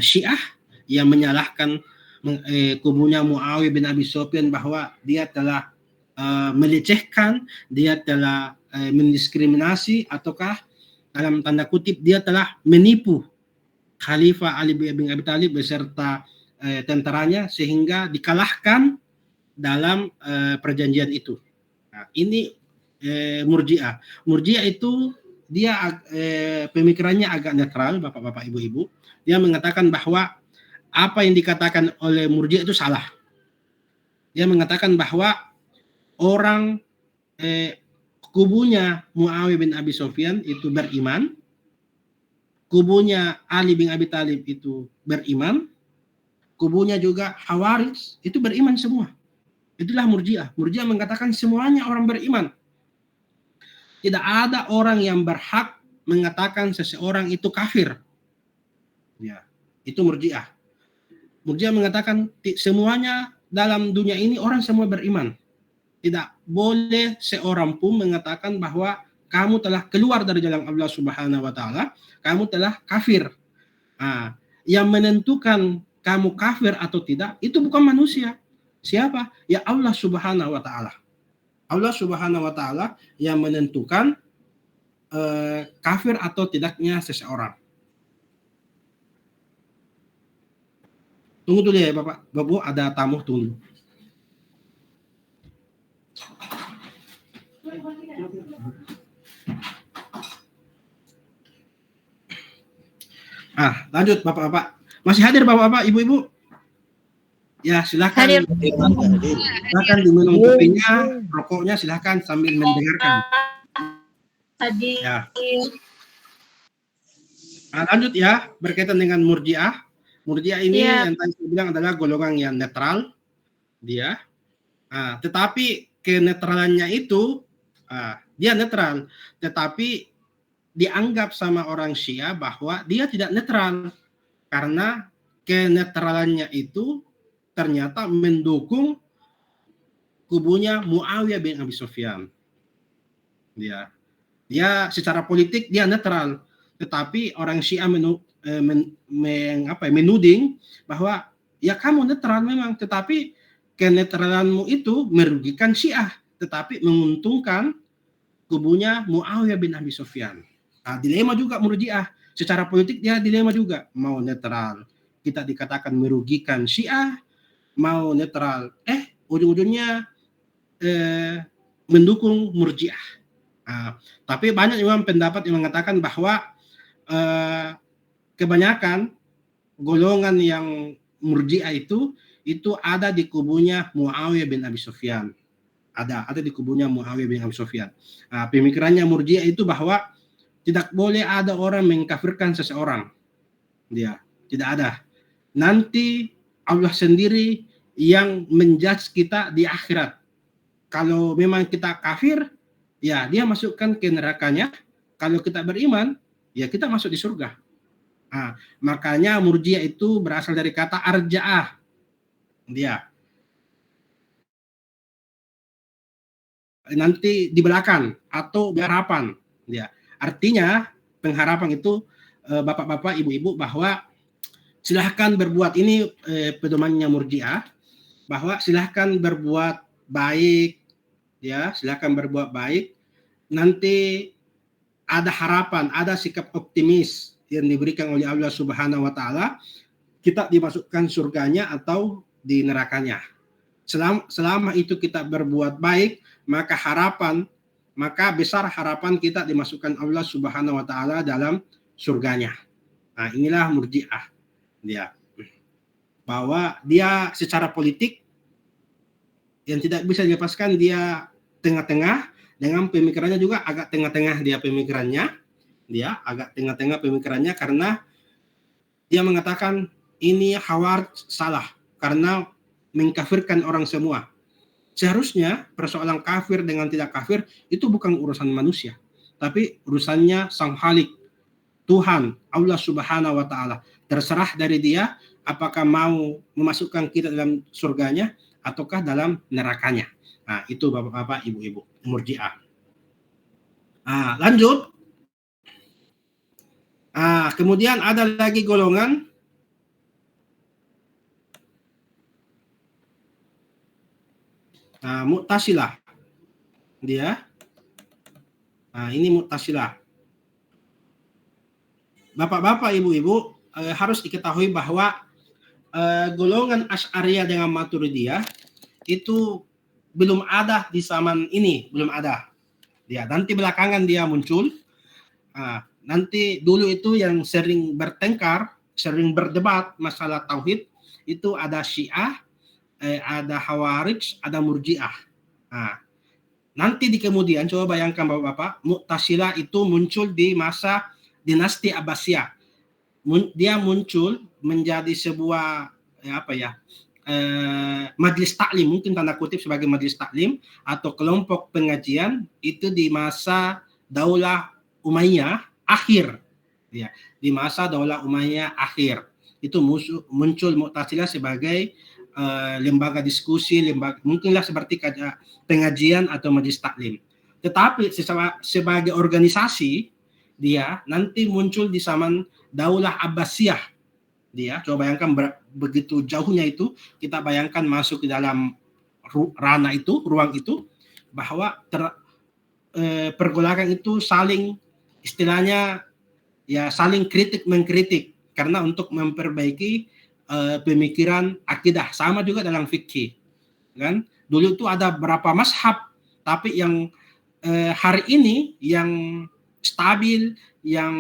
Syiah yang menyalahkan kubunya Muawiyah bin Abi Sufyan bahwa dia telah melecehkan, dia telah mendiskriminasi, ataukah dalam tanda kutip dia telah menipu Khalifah Ali bin Abi Thalib beserta tentaranya sehingga dikalahkan dalam perjanjian itu. Ini Murji'ah. Murji'ah itu dia pemikirannya agak netral, bapak-bapak, ibu-ibu. Dia mengatakan bahwa apa yang dikatakan oleh Murji'ah itu salah. Dia mengatakan bahwa orang kubunya Muawiyah bin Abi Sufyan itu beriman, kubunya Ali bin Abi Thalib itu beriman, kubunya juga Khawarij itu beriman semua. Itulah Murji'ah. Murji'ah mengatakan semuanya orang beriman. Tidak ada orang yang berhak mengatakan seseorang itu kafir. Itu Murji'ah. Murji'ah mengatakan semuanya dalam dunia ini orang semua beriman. Tidak boleh seorang pun mengatakan bahwa kamu telah keluar dari jalan Allah Subhanahu wa taala, kamu telah kafir. Yang menentukan kamu kafir atau tidak itu bukan manusia. Siapa? Ya Allah Subhanahu wa taala. Allah Subhanahu wa taala yang menentukan kafir atau tidaknya seseorang. Tunggu dulu ya Bapak. Bapak ada tamu, tunggu. Lanjut Bapak-bapak. Masih hadir Bapak-bapak, Ibu-ibu? Ya, silakan. Hadir. Silakan diminum kopinya, rokoknya silakan sambil mendengarkan. Hadir. Ya. Lanjut ya, berkaitan dengan Murji'ah. Murji'ah ini yang tadi saya bilang adalah golongan yang netral, dia. Tetapi kenetralannya itu, dia netral, tetapi dianggap sama orang Syiah bahwa dia tidak netral karena kenetralannya itu ternyata mendukung kubunya Muawiyah bin Abi Sufyan. Dia secara politik dia netral, tetapi orang Syiah menuding bahwa ya kamu netral memang, tetapi kenetralanmu itu merugikan Syiah, tetapi menguntungkan kubunya Muawiyah bin Abi Sufyan. Dilema juga Murji'ah. Secara politik dia dilema juga. Mau netral, kita dikatakan merugikan Syiah. Mau netral, ujung-ujungnya mendukung Murji'ah. Tapi banyak juga pendapat yang mengatakan bahwa kebanyakan golongan yang Murji'ah itu ada di kubunya Muawiyah bin Abi Sufyan. Ada di kubunya Muawiyah bin Abi Sufyan. Pemikirannya Murji'ah itu bahwa tidak boleh ada orang mengkafirkan seseorang. Dia tidak ada. Nanti Allah sendiri yang menjudge kita di akhirat. Kalau memang kita kafir, ya dia masukkan ke nerakanya. Kalau kita beriman, ya kita masuk di surga. Makanya Murji'ah itu berasal dari kata arja'ah. Dia nanti dibelakang atau berharapan. Dia artinya pengharapan itu bapak-bapak, ibu-ibu, bahwa silahkan berbuat, ini pedomannya Murji'ah, bahwa silahkan berbuat baik, ya silahkan berbuat baik, nanti ada harapan, ada sikap optimis yang diberikan oleh Allah Subhanahu wa taala, kita dimasukkan surganya atau di nerakanya. Selama itu kita berbuat baik, maka besar harapan kita dimasukkan Allah Subhanahu wa taala dalam surganya. Inilah Murji'ah. Dia bahwa dia secara politik yang tidak bisa dilepaskan, dia tengah-tengah, dengan pemikirannya juga agak tengah-tengah dia agak tengah-tengah pemikirannya, karena dia mengatakan ini Khawarij salah karena mengkafirkan orang semua. Seharusnya persoalan kafir dengan tidak kafir itu bukan urusan manusia, tapi urusannya Sang Khalik, Tuhan Allah Subhanahu wa taala. Terserah dari dia apakah mau memasukkan kita dalam surganya ataukah dalam nerakanya. Itu bapak-bapak, ibu-ibu, Murji'ah. Lanjut. Kemudian ada lagi golongan Mu'tazilah. Dia ini Mu'tazilah. Bapak-bapak, ibu-ibu, harus diketahui bahwa golongan Asy'ariyah dengan Maturidiyah itu belum ada di zaman ini, belum ada. Dia nanti belakangan dia muncul. Nanti dulu itu yang sering bertengkar, sering berdebat masalah tauhid itu ada Syiah, ada Khawarij, ada Murji'ah. Nanti di kemudian coba bayangkan bapak-bapak, Mu'tazilah itu muncul di masa dinasti Abbasiyah. Dia muncul menjadi sebuah majelis taklim, mungkin tanda kutip sebagai majelis taklim atau kelompok pengajian itu di masa Daulah Umayyah akhir. Ya, di masa Daulah Umayyah akhir itu muncul Mu'tazilah sebagai lembaga diskusi, mungkinlah seperti pengajian atau majelis taklim. Tetapi sebagai organisasi dia nanti muncul di zaman Daulah Abbasiyah. Dia coba bayangkan begitu jauhnya itu, kita bayangkan masuk ke dalam ranah itu, ruang itu, bahwa pergolakan itu saling istilahnya ya saling kritik mengkritik karena untuk memperbaiki pemikiran akidah. Sama juga dalam fikih, kan? Dulu itu ada berapa mazhab, tapi yang hari ini yang stabil, yang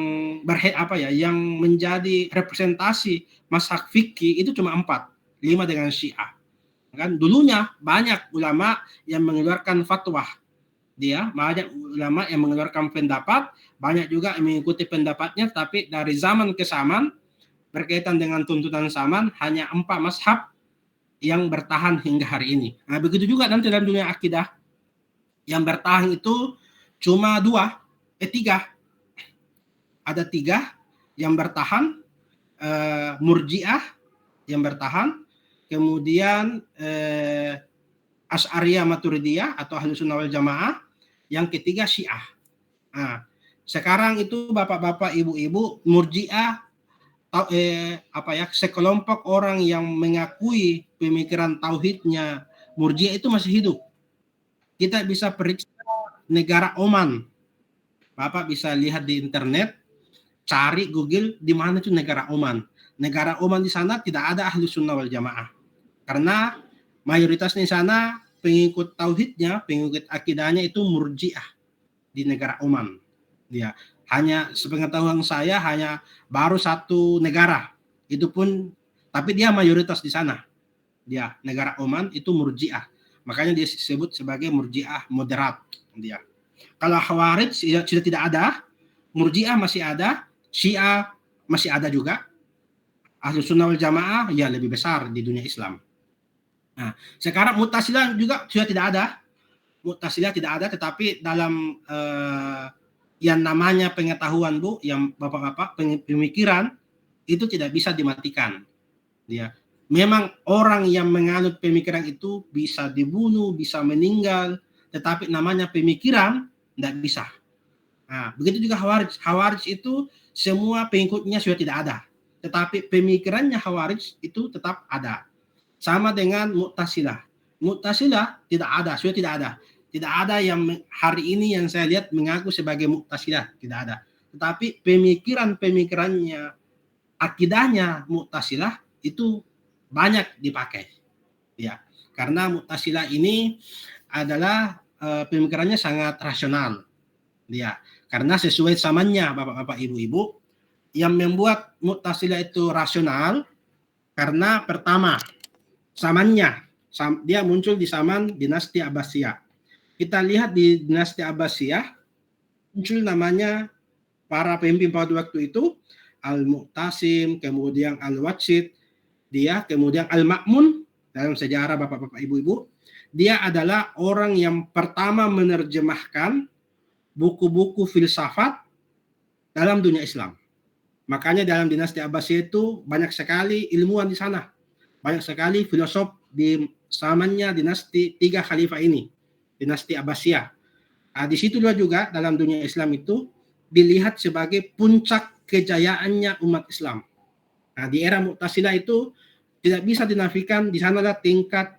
yang menjadi representasi mazhab fikih itu cuma 4, 5 dengan Syiah. Kan dulunya banyak ulama yang mengeluarkan fatwa, banyak ulama yang mengeluarkan pendapat, banyak juga yang mengikuti pendapatnya, tapi dari zaman ke zaman berkaitan dengan tuntutan zaman hanya 4 mazhab yang bertahan hingga hari ini. Nah, begitu juga nanti dalam dunia akidah yang bertahan itu cuma 3. Ada 3 yang bertahan, Murji'ah yang bertahan, kemudian Asy'ariyah Maturidiyah atau Ahlus Sunnah wal Jamaah, yang ketiga Syiah. Nah, sekarang itu bapak-bapak, ibu-ibu, Murji'ah sekelompok orang yang mengakui pemikiran tauhidnya Murji'ah itu masih hidup. Kita bisa periksa negara Oman. Bapak bisa lihat di internet, cari Google di mana itu negara Oman. Negara Oman di sana tidak ada Ahlus Sunnah wal Jamaah. Karena mayoritasnya di sana pengikut tauhidnya, pengikut akidahnya itu Murji'ah di negara Oman. Ya, hanya sepengetahuan saya hanya baru 1 negara. Itu pun tapi dia mayoritas di sana. Dia negara Oman itu Murji'ah. Makanya dia disebut sebagai Murji'ah moderat dia. Kalau Khawarij sudah tidak ada, Murji'ah masih ada, Syiah masih ada juga. Ahlus Sunnah wal Jamaah ya lebih besar di dunia Islam. Nah, sekarang Mu'tazilah juga sudah tidak ada. Mu'tazilah tidak ada, tetapi dalam yang namanya pengetahuan, Bu, yang bapak-bapak, pemikiran itu tidak bisa dimatikan. Dia memang orang yang menganut pemikiran itu bisa dibunuh, bisa meninggal, tetapi namanya pemikiran tidak bisa. Nah, begitu juga Khawarij. Khawarij itu semua pengikutnya sudah tidak ada, tetapi pemikirannya Khawarij itu tetap ada. Sama dengan Mu'tazilah. Mu'tazilah tidak ada, sudah tidak ada. Tidak ada yang hari ini yang saya lihat mengaku sebagai Mu'tazilah, tidak ada. Tetapi pemikiran-pemikirannya, akidahnya Mu'tazilah itu banyak dipakai. Ya, karena Mu'tazilah ini adalah pemikirannya sangat rasional. Ya, karena sesuai zamannya, bapak-bapak, ibu-ibu, yang membuat Mu'tazilah itu rasional karena pertama zamannya, dia muncul di zaman dinasti Abbasiyah. Kita lihat di dinasti Abbasiyah muncul namanya para pemimpin pada waktu itu, Al-Mu'tasim, kemudian Al-Watsid, kemudian Al-Ma'mun. Dalam sejarah bapak-bapak, ibu-ibu, dia adalah orang yang pertama menerjemahkan buku-buku filsafat dalam dunia Islam. Makanya dalam dinasti Abbasiyah itu banyak sekali ilmuwan di sana. Banyak sekali filosof di zamannya dinasti 3 khalifah ini, dinasti Abbasiyah. Nah, di situ juga dalam dunia Islam itu dilihat sebagai puncak kejayaannya umat Islam. Nah, di era Mu'tazilah itu tidak bisa dinafikan, di sanalah tingkat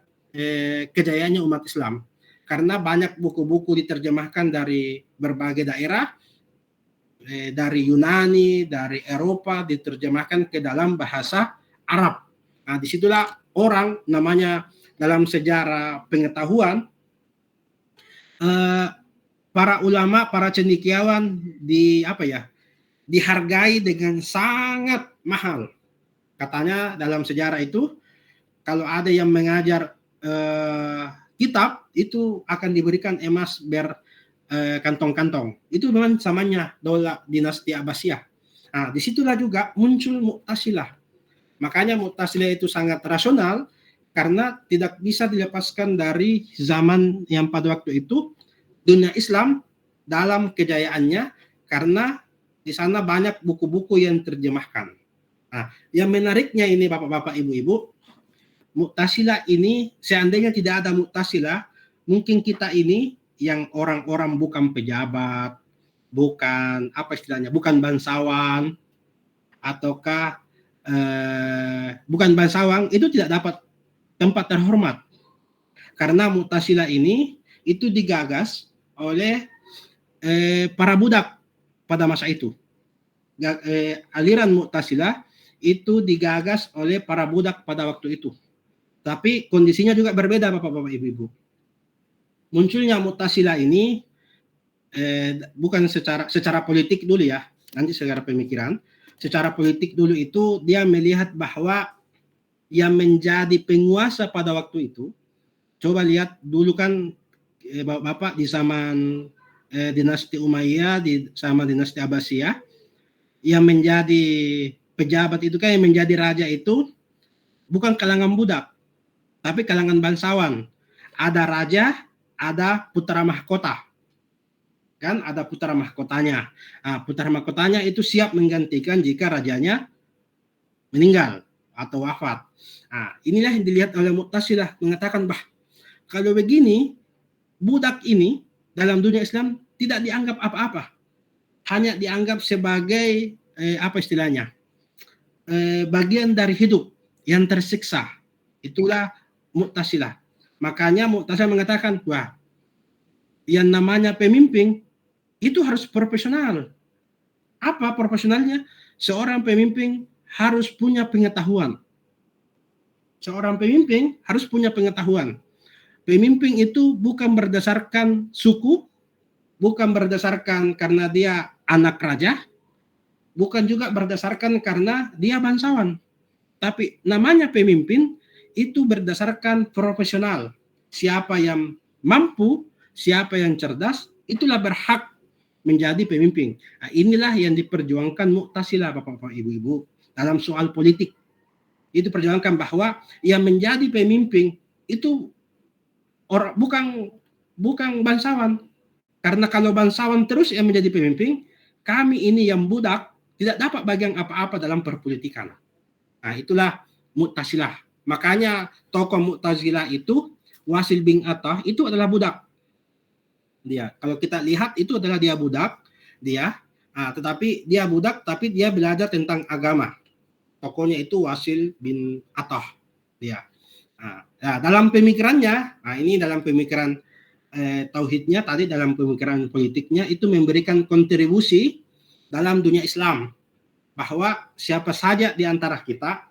kejayaannya umat Islam. Karena banyak buku-buku diterjemahkan dari berbagai daerah, dari Yunani, dari Eropa, diterjemahkan ke dalam bahasa Arab. Nah, disitulah orang namanya dalam sejarah pengetahuan, para ulama, para cendekiawan dihargai dengan sangat mahal. Katanya dalam sejarah itu, kalau ada yang mengajar kitab, itu akan diberikan emas kantong-kantong. Itu memang zamannya daulah dinasti Abbasiyah. Nah, disitulah juga muncul Mu'tazilah. Makanya Mu'tazilah itu sangat rasional karena tidak bisa dilepaskan dari zaman yang pada waktu itu dunia Islam dalam kejayaannya, karena di sana banyak buku-buku yang terjemahkan. Nah, yang menariknya ini bapak-bapak, ibu-ibu, Mu'tazilah ini seandainya tidak ada Mu'tazilah, mungkin kita ini yang orang-orang bukan pejabat, bukan bukan bangsawan, ataukah bukan bangsawan itu tidak dapat tempat terhormat. Karena Mu'tazilah ini itu digagas oleh para budak pada masa itu. Aliran Mu'tazilah itu digagas oleh para budak pada waktu itu. Tapi kondisinya juga berbeda Bapak-bapak Ibu-ibu. Munculnya Mu'tazilah ini bukan secara politik dulu ya, nanti secara pemikiran. Secara politik dulu itu dia melihat bahwa yang menjadi penguasa pada waktu itu, coba lihat dulu kan Bapak di zaman dinasti Umayyah, di sama dinasti Abbasiyah, yang menjadi pejabat itu kan, yang menjadi raja itu bukan kalangan budak, tapi kalangan bangsawan. Ada raja, ada putra mahkota. Kan ada putra mahkotanya. Nah, putra mahkotanya itu siap menggantikan jika rajanya meninggal atau wafat. Nah, inilah yang dilihat oleh Mu'tazilah, mengatakan kalau begini budak ini dalam dunia Islam tidak dianggap apa-apa, hanya dianggap sebagai apa istilahnya, bagian dari hidup yang tersiksa. Itulah Mu'tazilah. Makanya Mu'tazilah mengatakan yang namanya pemimpin itu harus profesional. Apa profesionalnya? Seorang pemimpin harus punya pengetahuan. Seorang pemimpin harus punya pengetahuan. Pemimpin itu bukan berdasarkan suku, bukan berdasarkan karena dia anak raja, bukan juga berdasarkan karena dia bangsawan. Tapi namanya pemimpin itu berdasarkan profesional. Siapa yang mampu, siapa yang cerdas, itulah berhak menjadi pemimpin. Nah, inilah yang diperjuangkan Mu'tazilah Bapak-bapak Ibu-ibu dalam soal politik. Itu perjuangkan bahwa yang menjadi pemimpin itu bukan bangsawan. Karena kalau bangsawan terus yang menjadi pemimpin, kami ini yang budak tidak dapat bagian apa-apa dalam perpolitikan. Nah, itulah Mu'tazilah. Makanya tokoh Mu'tazilah itu Wasil bin Athah itu adalah budak. Dia, kalau kita lihat itu adalah dia budak, tetapi dia budak tapi dia belajar tentang agama. Tokohnya itu Wasil bin Athah. Dia. Dalam pemikirannya, ini dalam pemikiran tauhidnya, tadi dalam pemikiran politiknya itu memberikan kontribusi dalam dunia Islam bahwa siapa saja di antara kita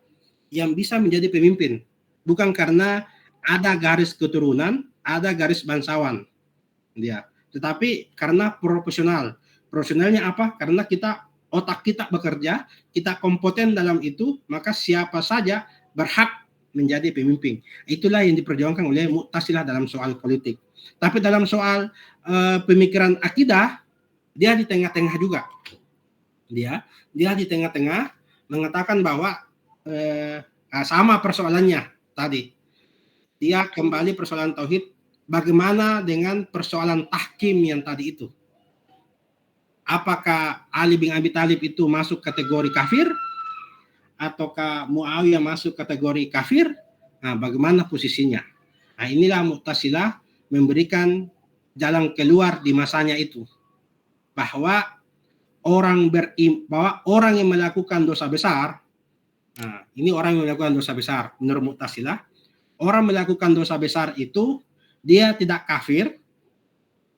yang bisa menjadi pemimpin, bukan karena ada garis keturunan, ada garis bangsawan. Tetapi karena profesional. Profesionalnya apa? Karena otak kita bekerja, kita kompeten dalam itu, maka siapa saja berhak menjadi pemimpin. Itulah yang diperjuangkan oleh Mu'tazilah dalam soal politik. Tapi dalam soal pemikiran akidah, dia di tengah-tengah juga. Dia di tengah-tengah mengatakan bahwa sama persoalannya tadi. Dia kembali persoalan tauhid. Bagaimana dengan persoalan tahkim yang tadi itu? Apakah Ali bin Abi Thalib itu masuk kategori kafir? Ataukah Muawiyah masuk kategori kafir? Nah, bagaimana posisinya? Nah, inilah Mu'tazilah memberikan jalan keluar di masanya itu. Bahwa orang yang melakukan dosa besar, ini orang yang melakukan dosa besar menurut Mu'tazilah, orang melakukan dosa besar itu dia tidak kafir,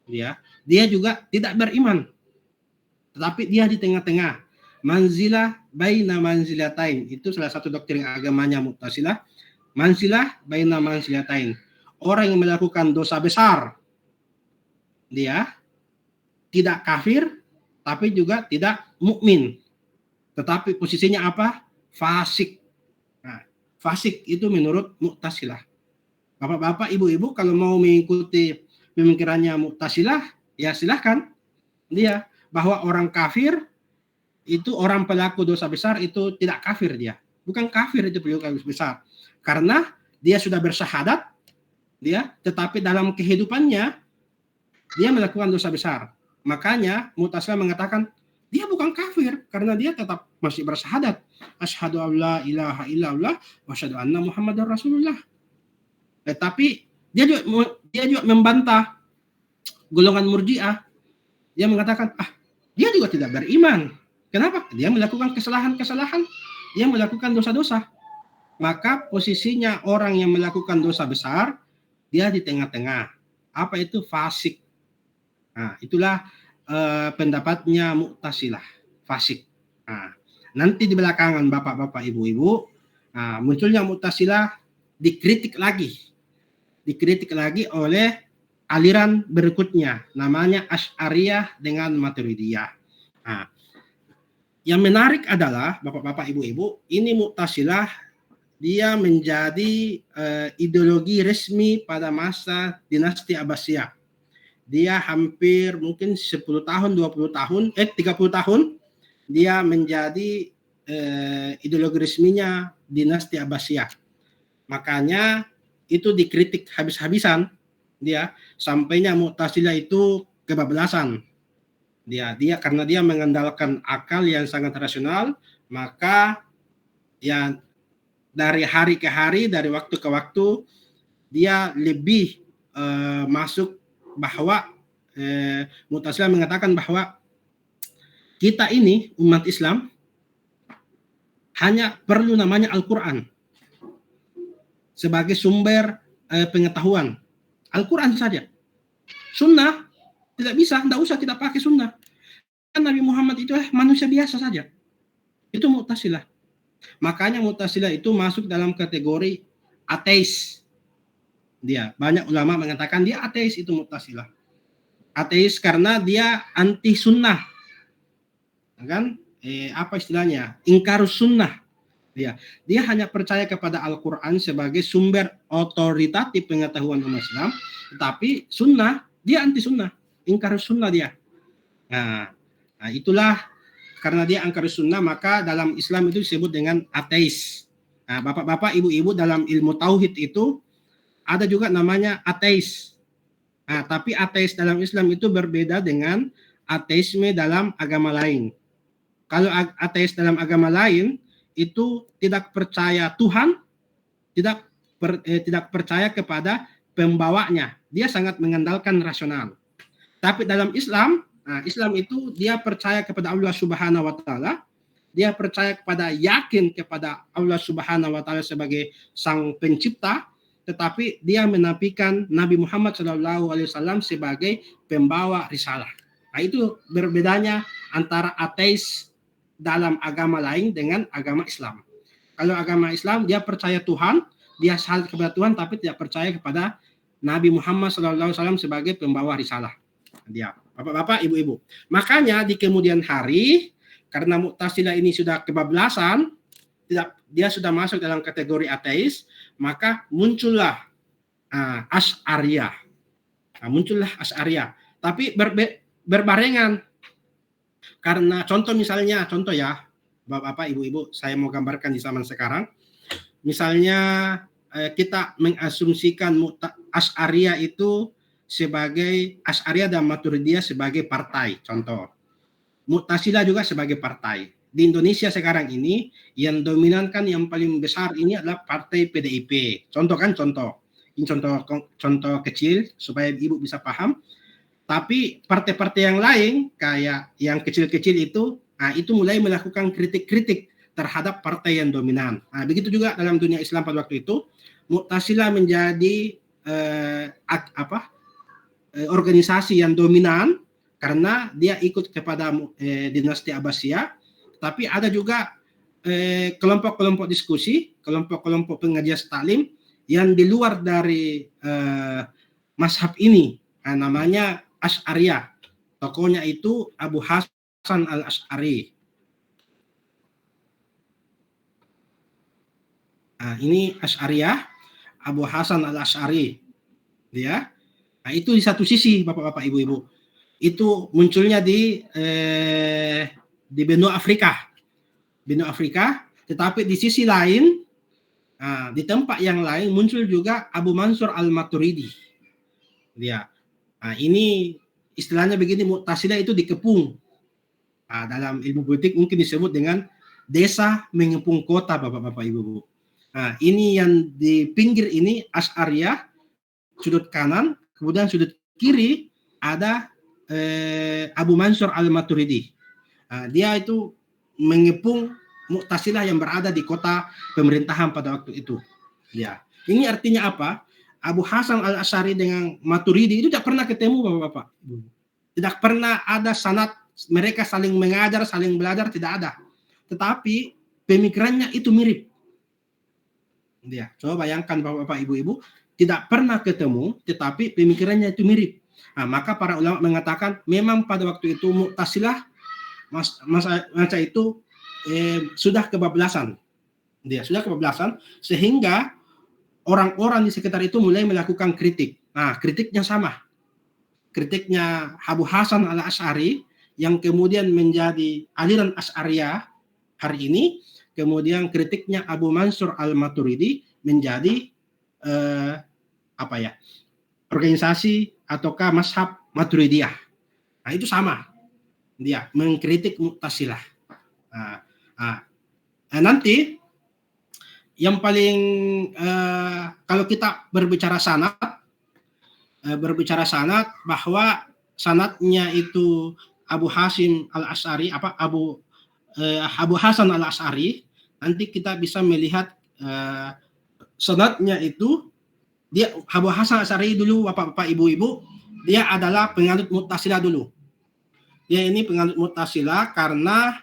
dia juga tidak beriman, tetapi dia di tengah-tengah, manzilah baina manzilatain. Itu salah satu doktrin agamanya Mu'tazilah, manzilah baina manzilatain. Orang yang melakukan dosa besar, dia tidak kafir, tapi juga tidak mukmin, tetapi posisinya apa? Fasik. Nah, fasik itu menurut Mu'tazilah. Bapak-bapak, ibu-ibu kalau mau mengikuti pemikirannya Mu'tazilah, ya silahkan. Dia bahwa orang kafir itu, orang pelaku dosa besar itu tidak kafir dia. Bukan kafir itu pelaku dosa besar. Karena dia sudah bersyahadat, tetapi dalam kehidupannya dia melakukan dosa besar. Makanya Mu'tazilah mengatakan dia bukan kafir karena dia tetap masih bersyahadat. Asyhadu an la ilaha illallah wa asyhadu anna Muhammadar Rasulullah. Tetapi dia juga membantah golongan Murji'ah. Dia mengatakan, dia juga tidak beriman. Kenapa? Dia melakukan kesalahan-kesalahan. dia melakukan dosa-dosa. Maka posisinya orang yang melakukan dosa besar, dia di tengah-tengah. Apa itu? Fasik. Nah, itulah pendapatnya Mu'tazilah, fasik. Nah, nanti di belakangan bapak-bapak, ibu-ibu, munculnya Mu'tazilah dikritik lagi oleh aliran berikutnya, namanya Asy'ariyah dengan Maturidiyah. Nah, yang menarik adalah bapak-bapak, ibu-ibu, ini Mu'tazilah dia menjadi ideologi resmi pada masa dinasti Abbasiyah. Dia hampir mungkin 10 tahun, 20 tahun, 30 tahun dia menjadi ideologi resminya dinasti Abbasiyah. Makanya itu dikritik habis-habisan dia, sampainya Mu'tazilah itu kebablasan. Dia karena dia mengandalkan akal yang sangat rasional, maka ya dari hari ke hari, dari waktu ke waktu dia lebih masuk bahwa Mu'tazilah mengatakan bahwa kita ini umat Islam hanya perlu namanya Al-Quran sebagai sumber pengetahuan. Al-Quran saja. Sunnah tidak bisa, tidak usah kita pakai sunnah. Nabi Muhammad itu manusia biasa saja. Itu Mu'tazilah. Makanya Mu'tazilah itu masuk dalam kategori ateis. Dia banyak ulama mengatakan dia ateis, itu Mu'tazilah. Ateis karena dia anti sunnah. Kan? Apa istilahnya? Ingkarus sunnah. Dia hanya percaya kepada Al-Quran sebagai sumber otoritatif pengetahuan umat Islam, tetapi sunnah, dia anti sunnah, ingkar sunnah dia. Nah, itulah karena dia ingkar sunnah, maka dalam Islam itu disebut dengan ateis. Nah, bapak-bapak, ibu-ibu, dalam ilmu tauhid itu ada juga namanya ateis. Nah, tapi ateis dalam Islam itu berbeda dengan ateisme dalam agama lain. Kalau ateis dalam agama lain itu tidak percaya Tuhan, tidak percaya kepada pembawanya. Dia sangat mengandalkan rasional. Tapi dalam Islam, Islam itu dia percaya kepada Allah Subhanahu wa taala, dia percaya yakin kepada Allah Subhanahu wa taala sebagai sang pencipta, tetapi dia menafikan Nabi Muhammad SAW sebagai pembawa risalah. Nah, itu berbedanya antara ateis dalam agama lain dengan agama Islam. Kalau agama Islam dia percaya Tuhan, dia syahadat kepada Tuhan, tapi tidak percaya kepada Nabi Muhammad SAW sebagai pembawa risalah. Dia, bapak-bapak, ibu-ibu. Makanya di kemudian hari, karena Mu'tazilah ini sudah kebablasan, dia sudah masuk dalam kategori ateis, maka muncullah Asy'ariyah. Tapi berbarengan. Karena contoh ya, bapak-bapak, ibu-ibu, saya mau gambarkan di zaman sekarang. Misalnya kita mengasumsikan Asy'ariyah itu sebagai Asy'ariyah dan Maturidiyah sebagai partai, contoh. Mu'tazilah juga sebagai partai. Di Indonesia sekarang ini yang dominan kan yang paling besar ini adalah partai PDIP. Contoh. Ini contoh kecil supaya ibu bisa paham. Tapi partai-partai yang lain kayak yang kecil-kecil itu mulai melakukan kritik-kritik terhadap partai yang dominan. Begitu juga dalam dunia Islam pada waktu itu, Mu'tazilah menjadi organisasi yang dominan karena dia ikut kepada dinasti Abbasiyah. Tapi ada juga kelompok-kelompok diskusi, kelompok-kelompok pengajian taklim yang di luar dari mazhab ini, namanya Asy'ariyah. Tokohnya itu Abu Hasan al-Asy'ari. Ini Asy'ariyah, Abu Hasan al-Asy'ari. Dia. Itu di satu sisi, bapak-bapak, ibu-ibu. Itu munculnya di benua Afrika. Tetapi di sisi lain, di tempat yang lain muncul juga Abu Mansur al-Maturidi. Dia. Ini istilahnya begini, Mu'tazilah itu dikepung. Dalam ilmu politik mungkin disebut dengan desa mengepung kota, bapak-bapak, ibu-ibu. Ini yang di pinggir ini Asy'ariyah, sudut kanan, kemudian sudut kiri ada Abu Mansur al-Maturidi. Dia itu mengepung Mu'tazilah yang berada di kota pemerintahan pada waktu itu. Ya, ini artinya apa? Abu Hasan al-Asy'ari dengan Maturidi itu tidak pernah ketemu, Bapak-bapak. Tidak pernah ada sanad mereka saling mengajar, saling belajar, tidak ada. Tetapi pemikirannya itu mirip. Ya, coba bayangkan Bapak-bapak, Ibu-ibu, tidak pernah ketemu, tetapi pemikirannya itu mirip. Nah, maka para ulama mengatakan memang pada waktu itu Mu'tazilah masa itu sudah kebablasan. Dia sudah kebablasan sehingga orang-orang di sekitar itu mulai melakukan kritik. Nah, kritiknya sama. Kritiknya Abu Hasan al-Asy'ari yang kemudian menjadi aliran Asy'ariyah hari ini, kemudian kritiknya Abu Mansur al-Maturidi menjadi organisasi ataukah mazhab Maturidiyah. Nah, itu sama. Dia mengkritik Mu'tazilah. Nanti yang paling kalau kita berbicara sanad bahwa sanadnya itu Abu Hasan al-Asy'ari Abu Hasan al-Asy'ari, nanti kita bisa melihat sanadnya itu dia Abu Hasan al-Asy'ari dulu, Bapak-bapak, Ibu-ibu, dia adalah penganut Mu'tazilah dulu. Dia ini penganut Mu'tazilah karena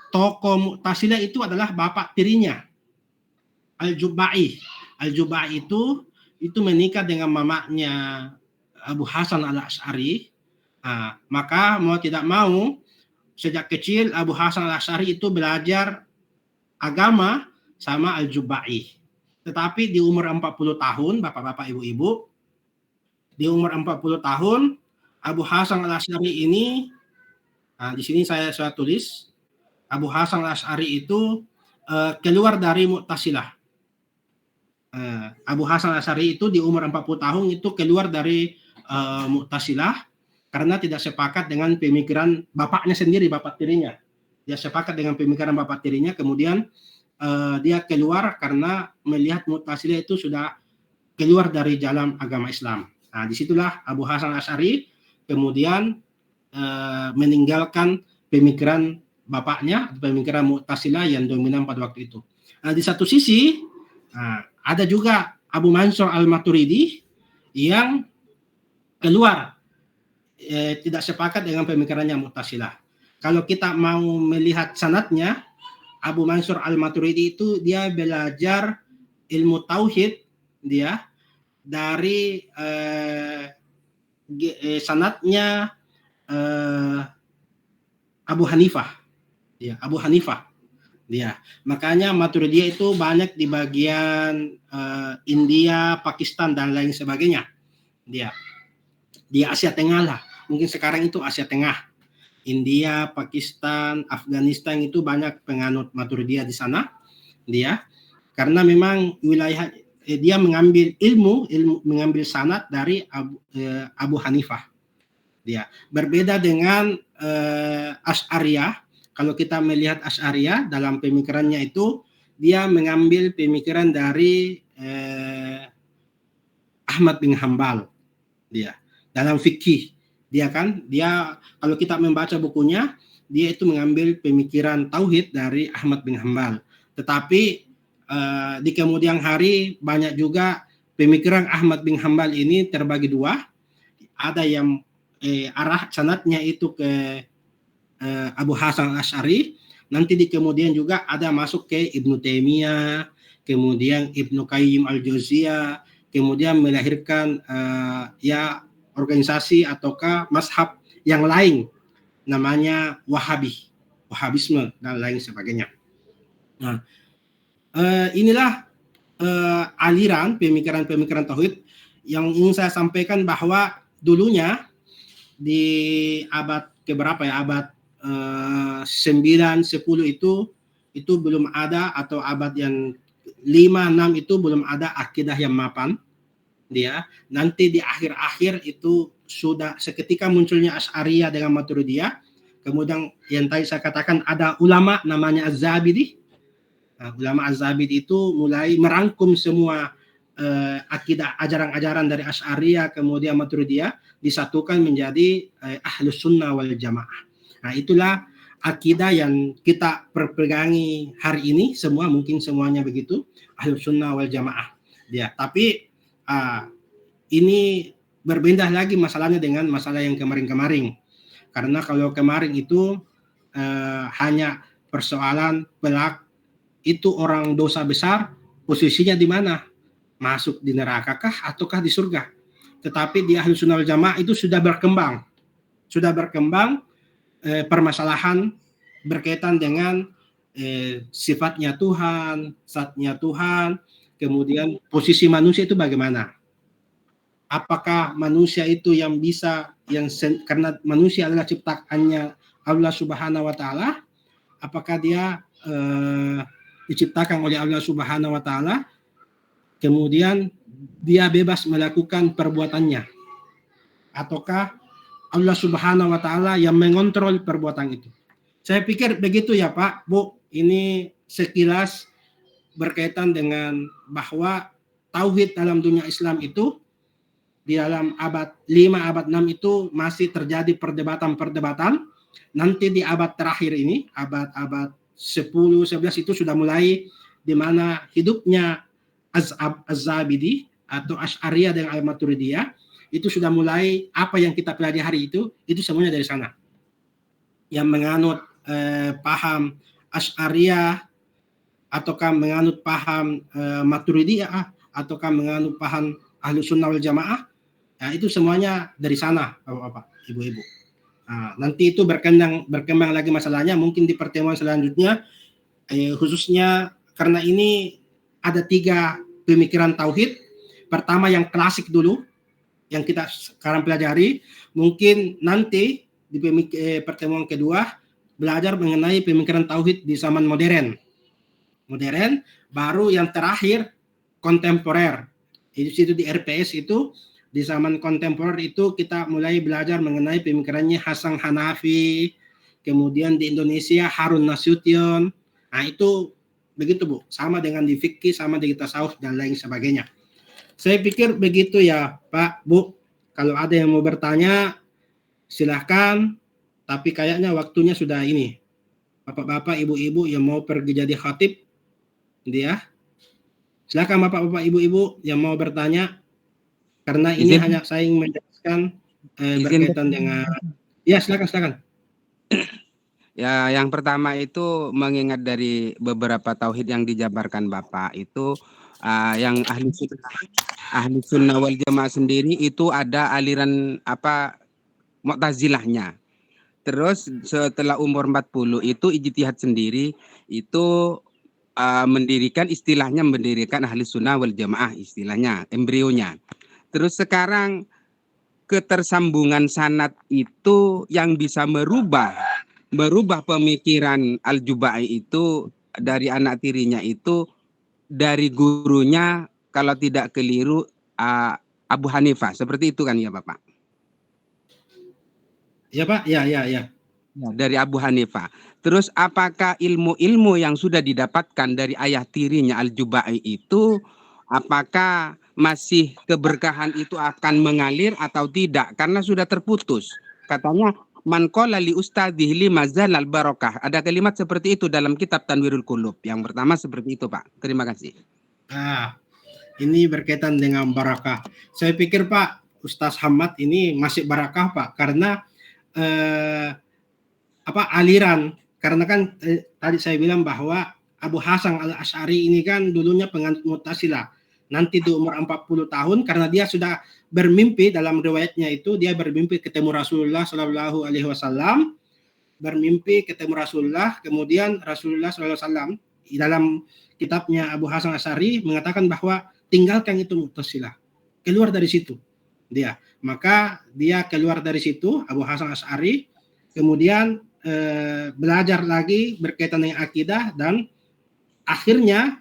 tokoh Mu'tazilah itu adalah bapak tirinya, Al-Jubai. Al-Jubai itu menikah dengan mamanya Abu Hasan al-Asy'ari. Maka mau tidak mau sejak kecil Abu Hasan al-Asy'ari itu belajar agama sama Al-Jubai. Tetapi di umur 40 tahun, Bapak-bapak, Ibu-ibu, di umur 40 tahun Abu Hasan al-Asy'ari ini, di sini saya tulis, Abu Hasan al-Asy'ari itu keluar dari Mu'tazilah. Abu Hasan al-Asy'ari itu di umur 40 tahun itu keluar dari Mu'tazilah karena tidak sepakat dengan pemikiran bapaknya sendiri, bapak tirinya. Dia sepakat dengan pemikiran bapak tirinya, kemudian dia keluar karena melihat Mu'tazilah itu sudah keluar dari jalan agama Islam. Nah, disitulah Abu Hasan al-Asy'ari kemudian meninggalkan pemikiran bapaknya, pemikiran Mu'tazilah yang dominan pada waktu itu. Nah, di satu sisi ada juga Abu Mansur al-Maturidi yang keluar tidak sepakat dengan pemikirannya Mu'tazilah. Kalau kita mau melihat sanadnya, Abu Mansur al-Maturidi itu dia belajar ilmu tauhid dia dari sanadnya Abu Hanifah. Ya, Abu Hanifah. Dia. Makanya Maturidiyah itu banyak di bagian India, Pakistan dan lain sebagainya. Dia di Asia Tengah lah. Mungkin sekarang itu Asia Tengah. India, Pakistan, Afghanistan itu banyak penganut Maturidiyah di sana. Dia karena memang wilayah dia mengambil mengambil sanad dari Abu Hanifah. Dia berbeda dengan Asy'ariyah. Kalau kita melihat Asy'ariyah dalam pemikirannya itu dia mengambil pemikiran dari Ahmad bin Hanbal. Dia dalam fikih dia kalau kita membaca bukunya dia itu mengambil pemikiran tauhid dari Ahmad bin Hanbal. Tetapi di kemudian hari banyak juga pemikiran Ahmad bin Hanbal ini terbagi dua. Ada yang arah sanadnya itu ke Abu Hasan al-Asy'ari, nanti di kemudian juga ada masuk ke Ibnu Taimiyah, kemudian Ibnu Qayyim al-Jauziyah, kemudian melahirkan organisasi ataukah mazhab yang lain namanya Wahabisme dan lain sebagainya. Nah, inilah aliran pemikiran tauhid yang ingin saya sampaikan bahwa dulunya di abad keberapa ya, abad 9, 10 itu belum ada, atau abad yang 5, 6 itu belum ada akidah yang mapan. Dia nanti di akhir-akhir itu sudah seketika munculnya Asy'ariyah dengan Maturidiyah. Kemudian yang tadi saya katakan ada ulama namanya Az-Zabidi. Ulama Az-Zabidi itu mulai merangkum semua akidah ajaran-ajaran dari Asy'ariyah kemudian Maturidiyah disatukan menjadi Ahlus Sunnah wal Jamaah. Nah, itulah akidah yang kita perpegangi hari ini, mungkin semuanya begitu, Ahlus Sunnah wal Jamaah. Ya, tapi ini berbeda lagi masalahnya dengan masalah yang kemarin-kemarin. Karena kalau kemarin itu hanya persoalan pelak itu orang dosa besar, posisinya di mana? Masuk di neraka kah ataukah di surga? Tetapi di Ahlus Sunnah wal Jamaah itu sudah berkembang permasalahan berkaitan dengan sifatnya Tuhan, zatnya Tuhan, kemudian posisi manusia itu bagaimana? Apakah manusia itu yang bisa karena manusia adalah ciptaannya Allah Subhanahu wa taala, apakah dia diciptakan oleh Allah Subhanahu wa taala, kemudian dia bebas melakukan perbuatannya, ataukah Allah Subhanahu wa taala yang mengontrol perbuatan itu? Saya pikir begitu ya Pak, Bu. Ini sekilas berkaitan dengan bahwa tauhid dalam dunia Islam itu di dalam abad 5, abad 6 itu masih terjadi perdebatan-perdebatan. Nanti di abad terakhir ini, abad 10, 11 itu sudah mulai di mana hidupnya Az-Zabidi atau Asy'ariyah dengan Al-Maturidiyah itu sudah mulai apa yang kita pelajari hari itu semuanya dari sana. Yang menganut paham Asy'ariyah ataukah menganut paham Maturidiyah ataukah menganut paham Ahlus Sunnah wal Jamaah, nah, itu semuanya dari sana, Bapak-bapak, Ibu-ibu. Nah, nanti itu berkembang lagi masalahnya mungkin di pertemuan selanjutnya, khususnya karena ini ada 3 pemikiran tauhid. Pertama yang klasik dulu, yang kita sekarang pelajari, mungkin nanti di pertemuan kedua belajar mengenai pemikiran tauhid di zaman modern, baru yang terakhir kontemporer. Di situ di RPS itu di zaman kontemporer itu kita mulai belajar mengenai pemikirannya Hasan Hanafi, kemudian di Indonesia Harun Nasution. Nah itu begitu Bu, sama dengan di fikih, sama di tasawuf dan lain sebagainya. Saya pikir begitu ya Pak, Bu. Kalau ada yang mau bertanya silahkan, tapi kayaknya waktunya sudah ini. Bapak-bapak, ibu-ibu yang mau pergi jadi khatib, dia. Silakan Bapak-bapak, ibu-ibu yang mau bertanya. Karena ini hanya saya ingin menjelaskan berkaitan dengan. Ya, silakan. Ya, yang pertama itu mengingat dari beberapa tauhid yang dijabarkan Bapak itu yang ahli sunnah wal jamaah sendiri itu ada aliran Mu'tazilahnya. Terus setelah umur 40 itu ijtihad sendiri itu mendirikan ahli sunnah wal jamaah, istilahnya embrionya. Terus sekarang ketersambungan sanad itu yang bisa merubah pemikiran Al-Jubai itu dari anak tirinya itu dari gurunya kalau tidak keliru Abu Hanifah. Seperti itu kan ya Bapak? Ya Pak, ya. Dari Abu Hanifah. Terus apakah ilmu-ilmu yang sudah didapatkan dari ayah tirinya Al-Jubai itu apakah masih keberkahan itu akan mengalir atau tidak? Karena sudah terputus. Katanya man qala li ustadhihi lima zalal barakah. Ada kalimat seperti itu dalam kitab Tanwirul Qulub. Yang pertama seperti itu Pak. Terima kasih. Ini berkaitan dengan barakah. Saya pikir Pak Ustaz Hamad ini masih barakah Pak, karena aliran, karena kan tadi saya bilang bahwa Abu Hasan al-Asy'ari ini kan dulunya penganut Mu'tazilah. Nanti di umur 40 tahun karena dia sudah bermimpi, dalam riwayatnya itu dia bermimpi ketemu Rasulullah Shallallahu alaihi wasallam, kemudian Rasulullah Shallallahu alaihi wasallam di dalam kitabnya Abu Hasan al-Asy'ari mengatakan bahwa tinggalkan itu Mu'tazilah. Keluar dari situ dia. Maka dia keluar dari situ Abu Hasan al-Asy'ari, kemudian belajar lagi berkaitan dengan akidah, dan akhirnya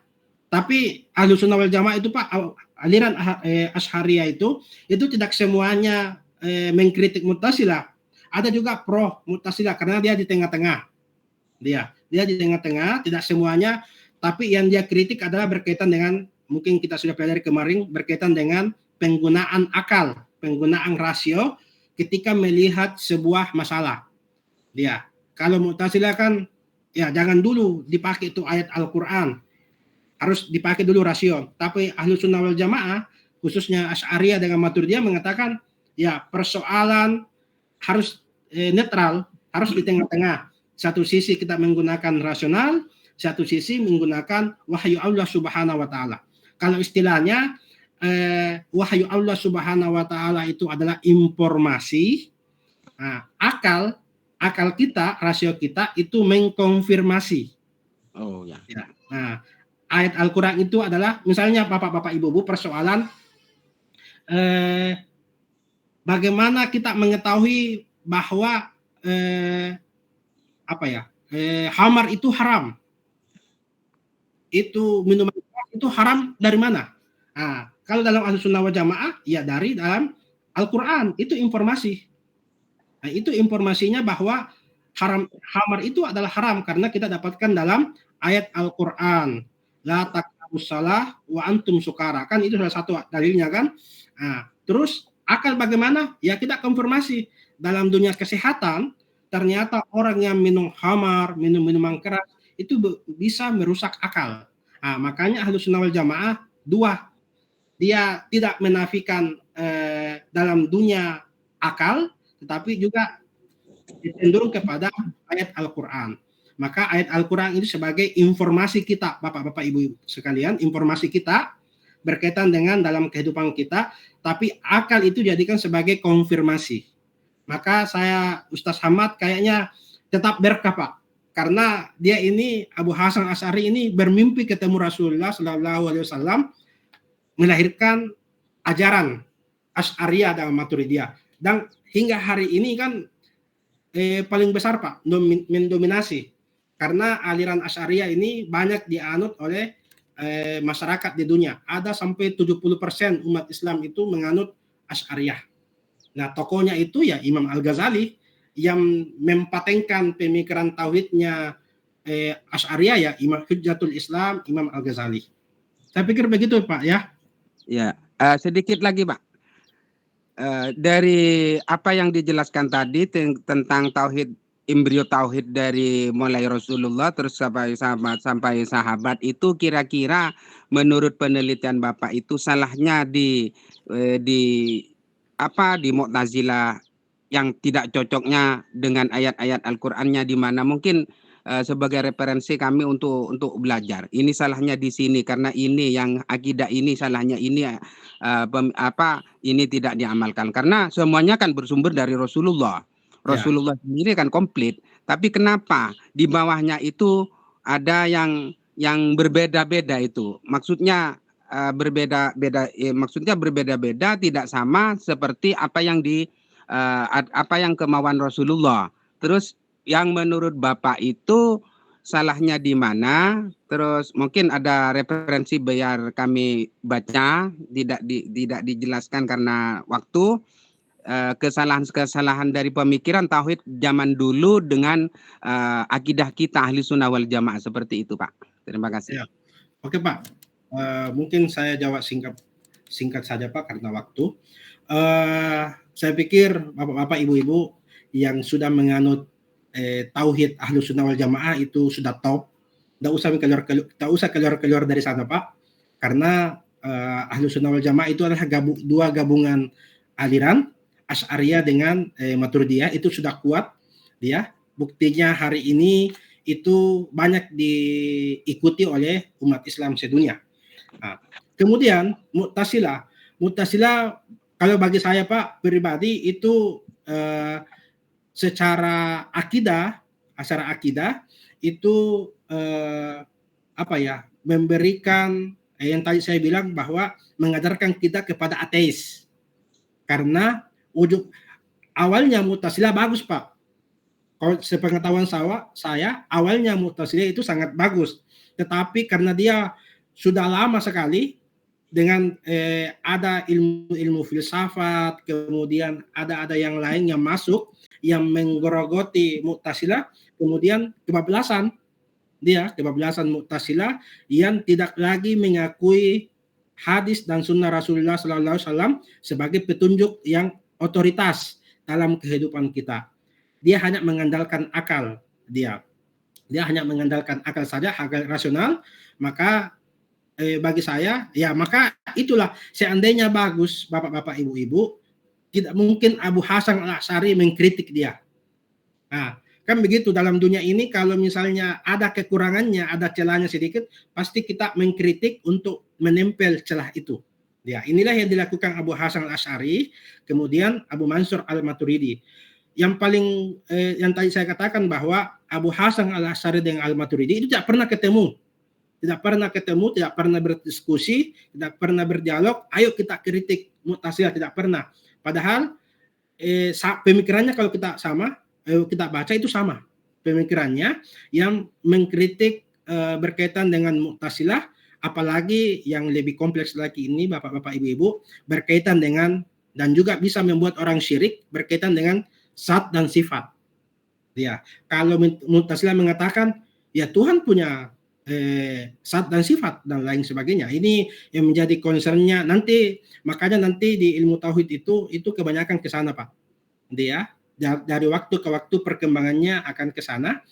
tapi Ahlus Sunnah wal Jamaah itu Pak, aliran Asy'ariyah itu tidak semuanya mengkritik Mu'tazilah. Ada juga pro Mu'tazilah karena dia di tengah-tengah. Dia di tengah-tengah, tidak semuanya, tapi yang dia kritik adalah berkaitan dengan, mungkin kita sudah pelajari kemarin, berkaitan dengan penggunaan akal, penggunaan rasio ketika melihat sebuah masalah. Kalau Mu'tazilah kan ya jangan dulu dipakai itu ayat Al-Qur'an. Harus dipakai dulu rasio. Tapi Ahlus Sunnah wal Jamaah khususnya Asy'ariyah dengan Maturidiyah mengatakan ya persoalan harus netral, harus di tengah-tengah. Satu sisi kita menggunakan rasional, satu sisi menggunakan wahyu Allah Subhanahu wa taala. Kalau istilahnya wahyu Allah Subhanahu wa taala itu adalah informasi. Nah, akal kita, rasio kita itu mengkonfirmasi. Oh ya. Ya. Nah, ayat Al-Qur'an itu adalah misalnya Bapak-bapak Ibu-ibu persoalan bagaimana kita mengetahui bahwa khamar itu haram. Itu minuman itu haram dari mana? Nah, kalau dalam Ahlus Sunnah wal Jamaah ya dari dalam Al-Qur'an, itu informasi. Nah, itu informasinya bahwa khamar itu adalah haram karena kita dapatkan dalam ayat Al-Qur'an. La taqrabus shalah wa antum sukara. Kan itu salah satu dalilnya kan? Nah, terus akal bagaimana? Ya kita konfirmasi dalam dunia kesehatan ternyata orang yang minum khamar, minum minuman keras itu bisa merusak akal. Nah, makanya Ahlus Sunnah wal Jamaah dua, dia tidak menafikan dalam dunia akal, tetapi juga cenderung kepada ayat Al-Qur'an. Maka ayat Al-Qur'an itu sebagai informasi kita, Bapak-bapak Ibu sekalian, informasi kita berkaitan dengan dalam kehidupan kita, tapi akal itu jadikan sebagai konfirmasi. Maka saya Ustaz Hamad kayaknya tetap berkah Pak, karena dia ini Abu Hasan Asy'ari ini bermimpi ketemu Rasulullah Shallallahu Alaihi Wasallam melahirkan ajaran Asy'ariyah dan Maturidiyah, dan hingga hari ini kan paling besar Pak mendominasi, karena aliran Asy'ariyah ini banyak dianut oleh masyarakat di dunia. Ada sampai 70% umat Islam itu menganut Asy'ariyah. Nah, tokohnya itu ya Imam Al-Ghazali yang mempatenkan pemikiran tauhidnya Asy'ariyah ya Imam Hujjatul Islam Imam Al-Ghazali. Saya pikir begitu Pak ya. Ya, sedikit lagi Pak. Dari apa yang dijelaskan tadi tentang tauhid, embrio tauhid dari mulai Rasulullah terus sampai sahabat itu, kira-kira menurut penelitian Bapak itu salahnya di Mu'tazilah yang tidak cocoknya dengan ayat-ayat Al-Qur'annya di mana? Mungkin sebagai referensi kami untuk belajar. Ini salahnya di sini karena ini yang akidah ini salahnya ini ini tidak diamalkan karena semuanya kan bersumber dari Rasulullah. Rasulullah sendiri kan komplit, tapi kenapa di bawahnya itu ada yang berbeda-beda itu? Maksudnya berbeda-beda, maksudnya berbeda-beda, tidak sama seperti apa yang kemauan Rasulullah. Terus yang menurut Bapak itu salahnya di mana? Terus mungkin ada referensi biar kami baca, tidak dijelaskan karena waktu. Kesalahan dari pemikiran tauhid zaman dulu dengan akidah kita Ahli Sunnah wal Jamaah seperti itu Pak. Terima kasih. Ya. Oke Pak, mungkin saya jawab singkat saja Pak karena waktu. Saya pikir Bapak-bapak Ibu-ibu yang sudah menganut tauhid Ahli Sunnah wal Jamaah itu sudah top. Tidak usah keluar dari sana Pak, karena Ahli Sunnah wal Jamaah itu adalah dua gabungan aliran, Asy'ariyah dengan Maturidiyah, itu sudah kuat dia. Buktinya hari ini itu banyak diikuti oleh umat Islam sedunia. Nah, kemudian Mu'tazilah kalau bagi saya Pak pribadi itu secara akidah itu memberikan yang tadi saya bilang bahwa mengajarkan kita kepada ateis. Karena awalnya Mu'tazilah bagus Pak. Kalau sepengetahuan saya awalnya Mu'tazilah itu sangat bagus, tetapi karena dia sudah lama sekali dengan ada ilmu filsafat, kemudian ada yang lain yang masuk yang menggerogoti Mu'tazilah, kemudian kebablasan Mu'tazilah yang tidak lagi mengakui hadis dan sunnah Rasulullah SAW sebagai petunjuk yang otoritas dalam kehidupan kita. Dia hanya mengandalkan akal. dia. Dia hanya mengandalkan akal saja, akal rasional. Maka bagi saya, ya maka itulah seandainya bagus bapak-bapak ibu-ibu, tidak mungkin Abu Hasan Al-Asy'ari mengkritik dia. Nah, kan begitu dalam dunia ini, kalau misalnya ada kekurangannya, ada celahnya sedikit, pasti kita mengkritik untuk menempel celah itu. Ya, inilah yang dilakukan Abu Hasan Al-Asy'ari, kemudian Abu Mansur Al-Maturidi. Yang paling yang tadi saya katakan bahwa Abu Hasan Al-Asy'ari dengan Al-Maturidi itu tidak pernah ketemu, tidak pernah berdiskusi, tidak pernah berdialog. Ayo kita kritik Mu'tazilah, tidak pernah. Padahal pemikirannya kalau kita sama, kita baca itu sama pemikirannya, yang mengkritik berkaitan dengan Mu'tazilah, apalagi yang lebih kompleks lagi ini bapak-bapak ibu-ibu, berkaitan dengan dan juga bisa membuat orang syirik berkaitan dengan zat dan sifat. Ya, kalau Mu'tazilah mengatakan ya Tuhan punya zat dan sifat dan lain sebagainya. Ini yang menjadi concernnya nanti, makanya nanti di ilmu tauhid itu kebanyakan ke sana, Pak. Dia dari waktu ke waktu perkembangannya akan ke sana.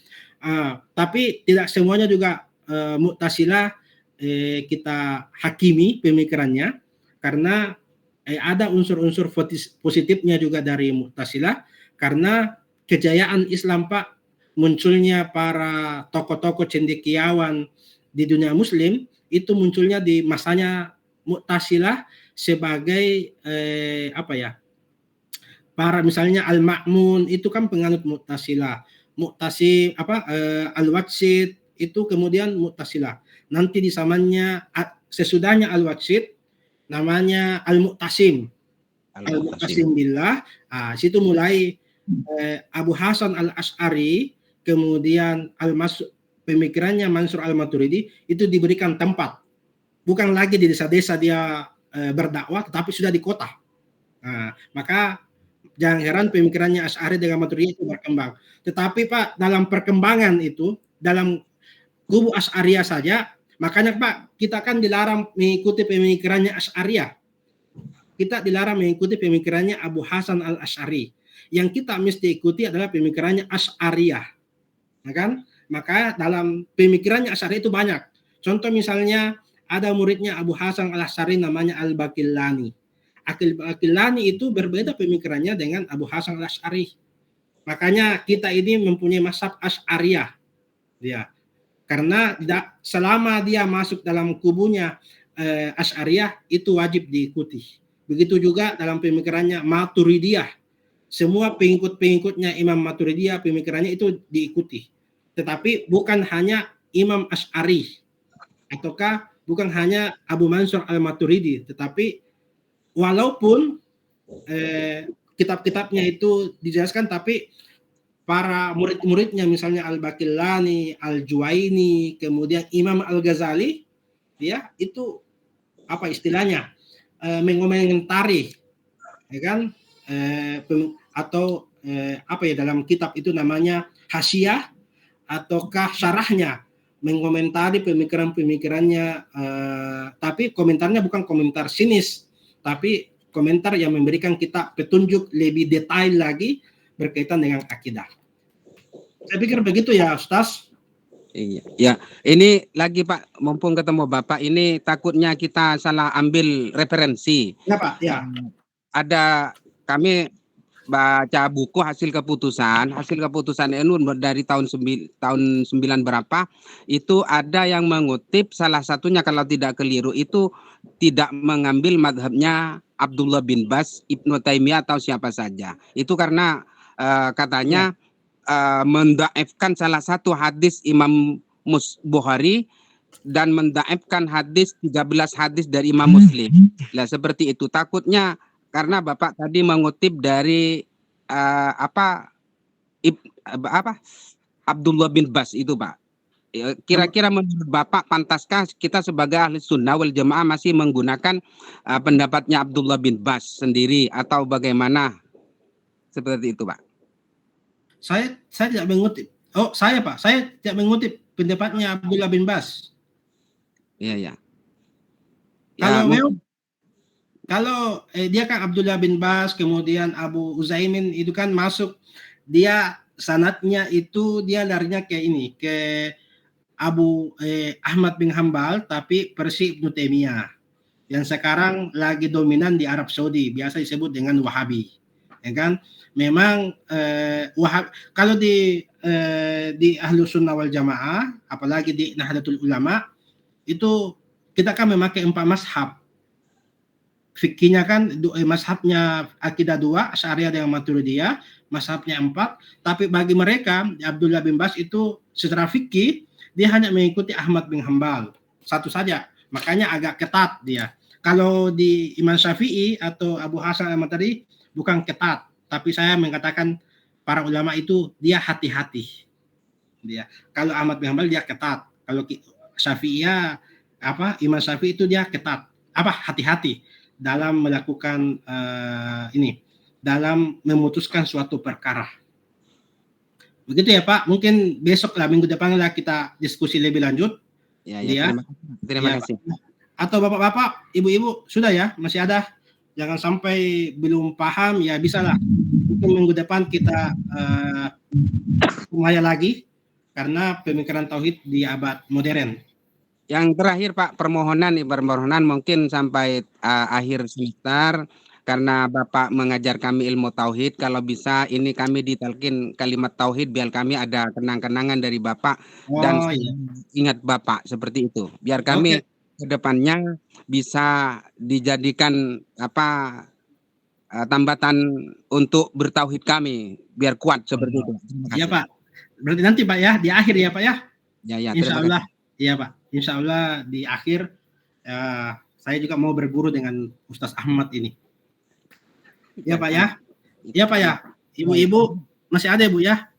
Tapi tidak semuanya juga Mu'tazilah kita hakimi pemikirannya, karena ada unsur-unsur positifnya juga dari Mu'tazilah, karena kejayaan Islam, Pak, munculnya para tokoh-tokoh cendekiawan di dunia muslim itu munculnya di masanya Mu'tazilah sebagai para misalnya Al-Ma'mun itu kan penganut Mu'tazilah, Al-Watsid itu kemudian Mu'tazilah. Nanti di zamannya sesudahnya Al-Watsid namanya Al-Mu'tasim billah. Situ mulai Abu Hasan Al-Asy'ari, kemudian pemikirannya Mansur Al-Maturidi itu diberikan tempat. Bukan lagi di desa-desa dia berdakwah, tetapi sudah di kota. Maka jangan heran pemikirannya Asy'ari dengan Maturidi itu berkembang. Tetapi Pak, dalam perkembangan itu, dalam kubu Asy'ariyah saja, makanya Pak, kita kan dilarang mengikuti pemikirannya Asy'ariyah. Kita dilarang mengikuti pemikirannya Abu Hasan Al-Asy'ari. Yang kita mesti ikuti adalah pemikirannya Asy'ariyah. Ya kan? Maka dalam pemikirannya Asy'ari itu banyak. Contoh misalnya ada muridnya Abu Hasan Al-Asy'ari namanya Al-Baqillani. Al-Baqillani itu berbeda pemikirannya dengan Abu Hasan Al-Asy'ari. Makanya kita ini mempunyai mazhab Asy'ariyah. Ya. Karena selama dia masuk dalam kubunya Asy'ariyah itu wajib diikuti. Begitu juga dalam pemikirannya Maturidiyah. Semua pengikut-pengikutnya Imam Maturidiyah pemikirannya itu diikuti. Tetapi bukan hanya Imam Asy'ari ataukah bukan hanya Abu Mansur Al-Maturidi, tetapi walaupun kitab-kitabnya itu dijelaskan, tapi para murid-muridnya misalnya Al-Baqillani, Al-Juwaini, kemudian Imam Al-Ghazali, dia itu apa istilahnya mengomentari, ya kan, atau dalam kitab itu namanya hasyiah ataukah syarahnya, mengomentari pemikiran-pemikirannya, tapi komentarnya bukan komentar sinis, tapi komentar yang memberikan kita petunjuk lebih detail lagi berkaitan dengan akidah. Saya pikir begitu ya, Ustaz. Iya, ya. Ini lagi Pak, mumpung ketemu Bapak, ini takutnya kita salah ambil referensi. Ya Pak, ya. Ada kami baca buku hasil keputusan NU dari tahun 9 berapa, itu ada yang mengutip salah satunya kalau tidak keliru itu tidak mengambil madhabnya Abdullah bin Bas, Ibnu Taimiyah atau siapa saja. Itu karena katanya mendaifkan salah satu hadis Imam Bukhari dan mendaifkan hadis 13 hadis dari Imam Muslim. Nah, seperti itu. Takutnya karena Bapak tadi mengutip dari Abdullah bin Bas itu, Pak. Kira-kira menurut Bapak pantaskah kita sebagai ahli sunnah wal jamaah masih menggunakan pendapatnya Abdullah bin Bas sendiri atau bagaimana? Seperti itu, Pak. Saya tidak mengutip. Saya tidak mengutip pendapatnya Abdullah bin Bas. Iya. Kalau dia kan Abdullah bin Bas, kemudian Abu Uzaimin itu kan masuk, dia sanadnya itu dia larinya ke ini, ke Ahmad bin Hambal, tapi versi Ibnu Taimiyah yang sekarang lagi dominan di Arab Saudi, biasa disebut dengan Wahabi, ya kan? Memang kalau di Ahlus Sunnah wal Jamaah, apalagi di Nahdlatul Ulama, itu kita kan memakai 4 mazhab. Fikihnya kan mazhabnya akidah 2, Asy'ariyah dengan Maturidiyah, mazhabnya 4, tapi bagi mereka Abdullah bin Bas itu secara fikih dia hanya mengikuti Ahmad bin Hambal satu saja, makanya agak ketat dia. Kalau di Imam Syafi'i atau Abu Hasan al-Matari bukan ketat, tapi saya mengatakan para ulama itu dia hati-hati. Dia kalau Ahmad bin Hambal dia ketat, kalau Syafi'iyah Imam Syafi'i itu dia ketat, hati-hati dalam melakukan dalam memutuskan suatu perkara. Begitu ya Pak, mungkin besok lah, minggu depan lah kita diskusi lebih lanjut. Ya. Terima kasih. Atau bapak-bapak, ibu-ibu sudah ya, masih ada, jangan sampai belum paham ya, bisa lah. Mungkin minggu depan kita mulai lagi karena pemikiran tauhid di abad modern. Yang terakhir Pak, permohonan mungkin sampai akhir semester, karena Bapak mengajar kami ilmu tauhid, kalau bisa ini kami ditalkin kalimat tauhid biar kami ada kenang-kenangan dari Bapak dan ingat Bapak, seperti itu. Biar kami kedepannya bisa dijadikan tambatan untuk bertauhid kami, biar kuat seperti itu. Iya Pak. Berarti nanti Pak ya, di akhir ya Pak ya. Ya. Insya Allah. Iya Pak. Insya Allah di akhir saya juga mau berguru dengan Ustaz Ahmad ini. Ya Pak ya. Ya Pak ya. Ibu-ibu masih ada Bu ya.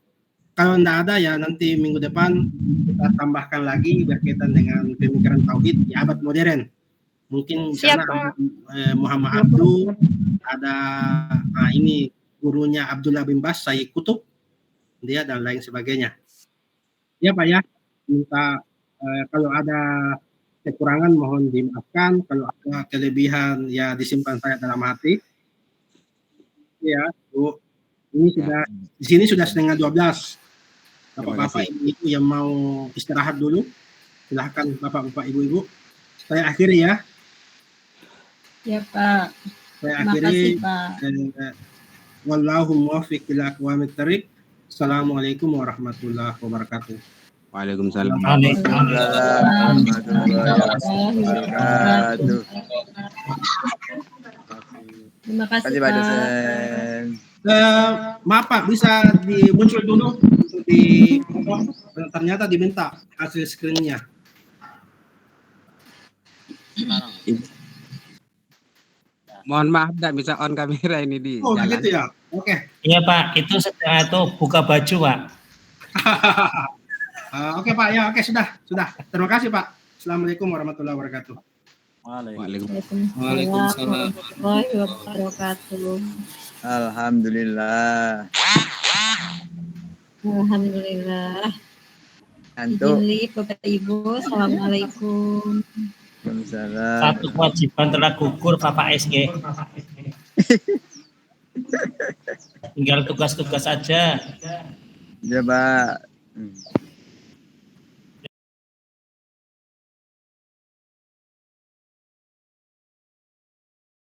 Kalau tidak ada ya nanti minggu depan kita tambahkan lagi berkaitan dengan pemikiran tauhid di abad modern. Mungkin karena Muhammad Abdul ada ini gurunya Abdullah bin Bas, Sayyid Kutub, dia dan lain sebagainya. Ya Pak ya. Minta kalau ada kekurangan mohon dimaafkan, kalau ada kelebihan ya disimpan saya dalam hati. Ya, Bu. Ini sudah di sini sudah 11:30. Bapak-bapak, ibu-ibu yang mau istirahat dulu, silahkan Bapak-bapak, ibu-ibu. Saya akhiri ya. Ya Pak. Saya Terima akhiri. kasih Pak. Wallahu muwaffiq ila aqwamit thariq. Assalamualaikum warahmatullahi wabarakatuh. Waalaikumsalam. Terima kasih Pak. Maaf Pak, bisa dimuncul dulu di ternyata diminta hasil screen-nya. Mohon maaf tidak bisa on kamera ini di jalan. Begitu ya. Oke. Iya Pak, itu setelah itu buka baju Pak. Oke Pak, ya oke sudah. Terima kasih Pak. Assalamualaikum warahmatullahi wabarakatuh. Waalaikumsalam warahmatullahi wabarakatuh. Alhamdulillah. Izin live Bapak Ibu. Assalamualaikum. Waalaikumsalam. Satu kewajiban telah gugur Bapak SG. Tinggal tugas-tugas saja. Ya Pak.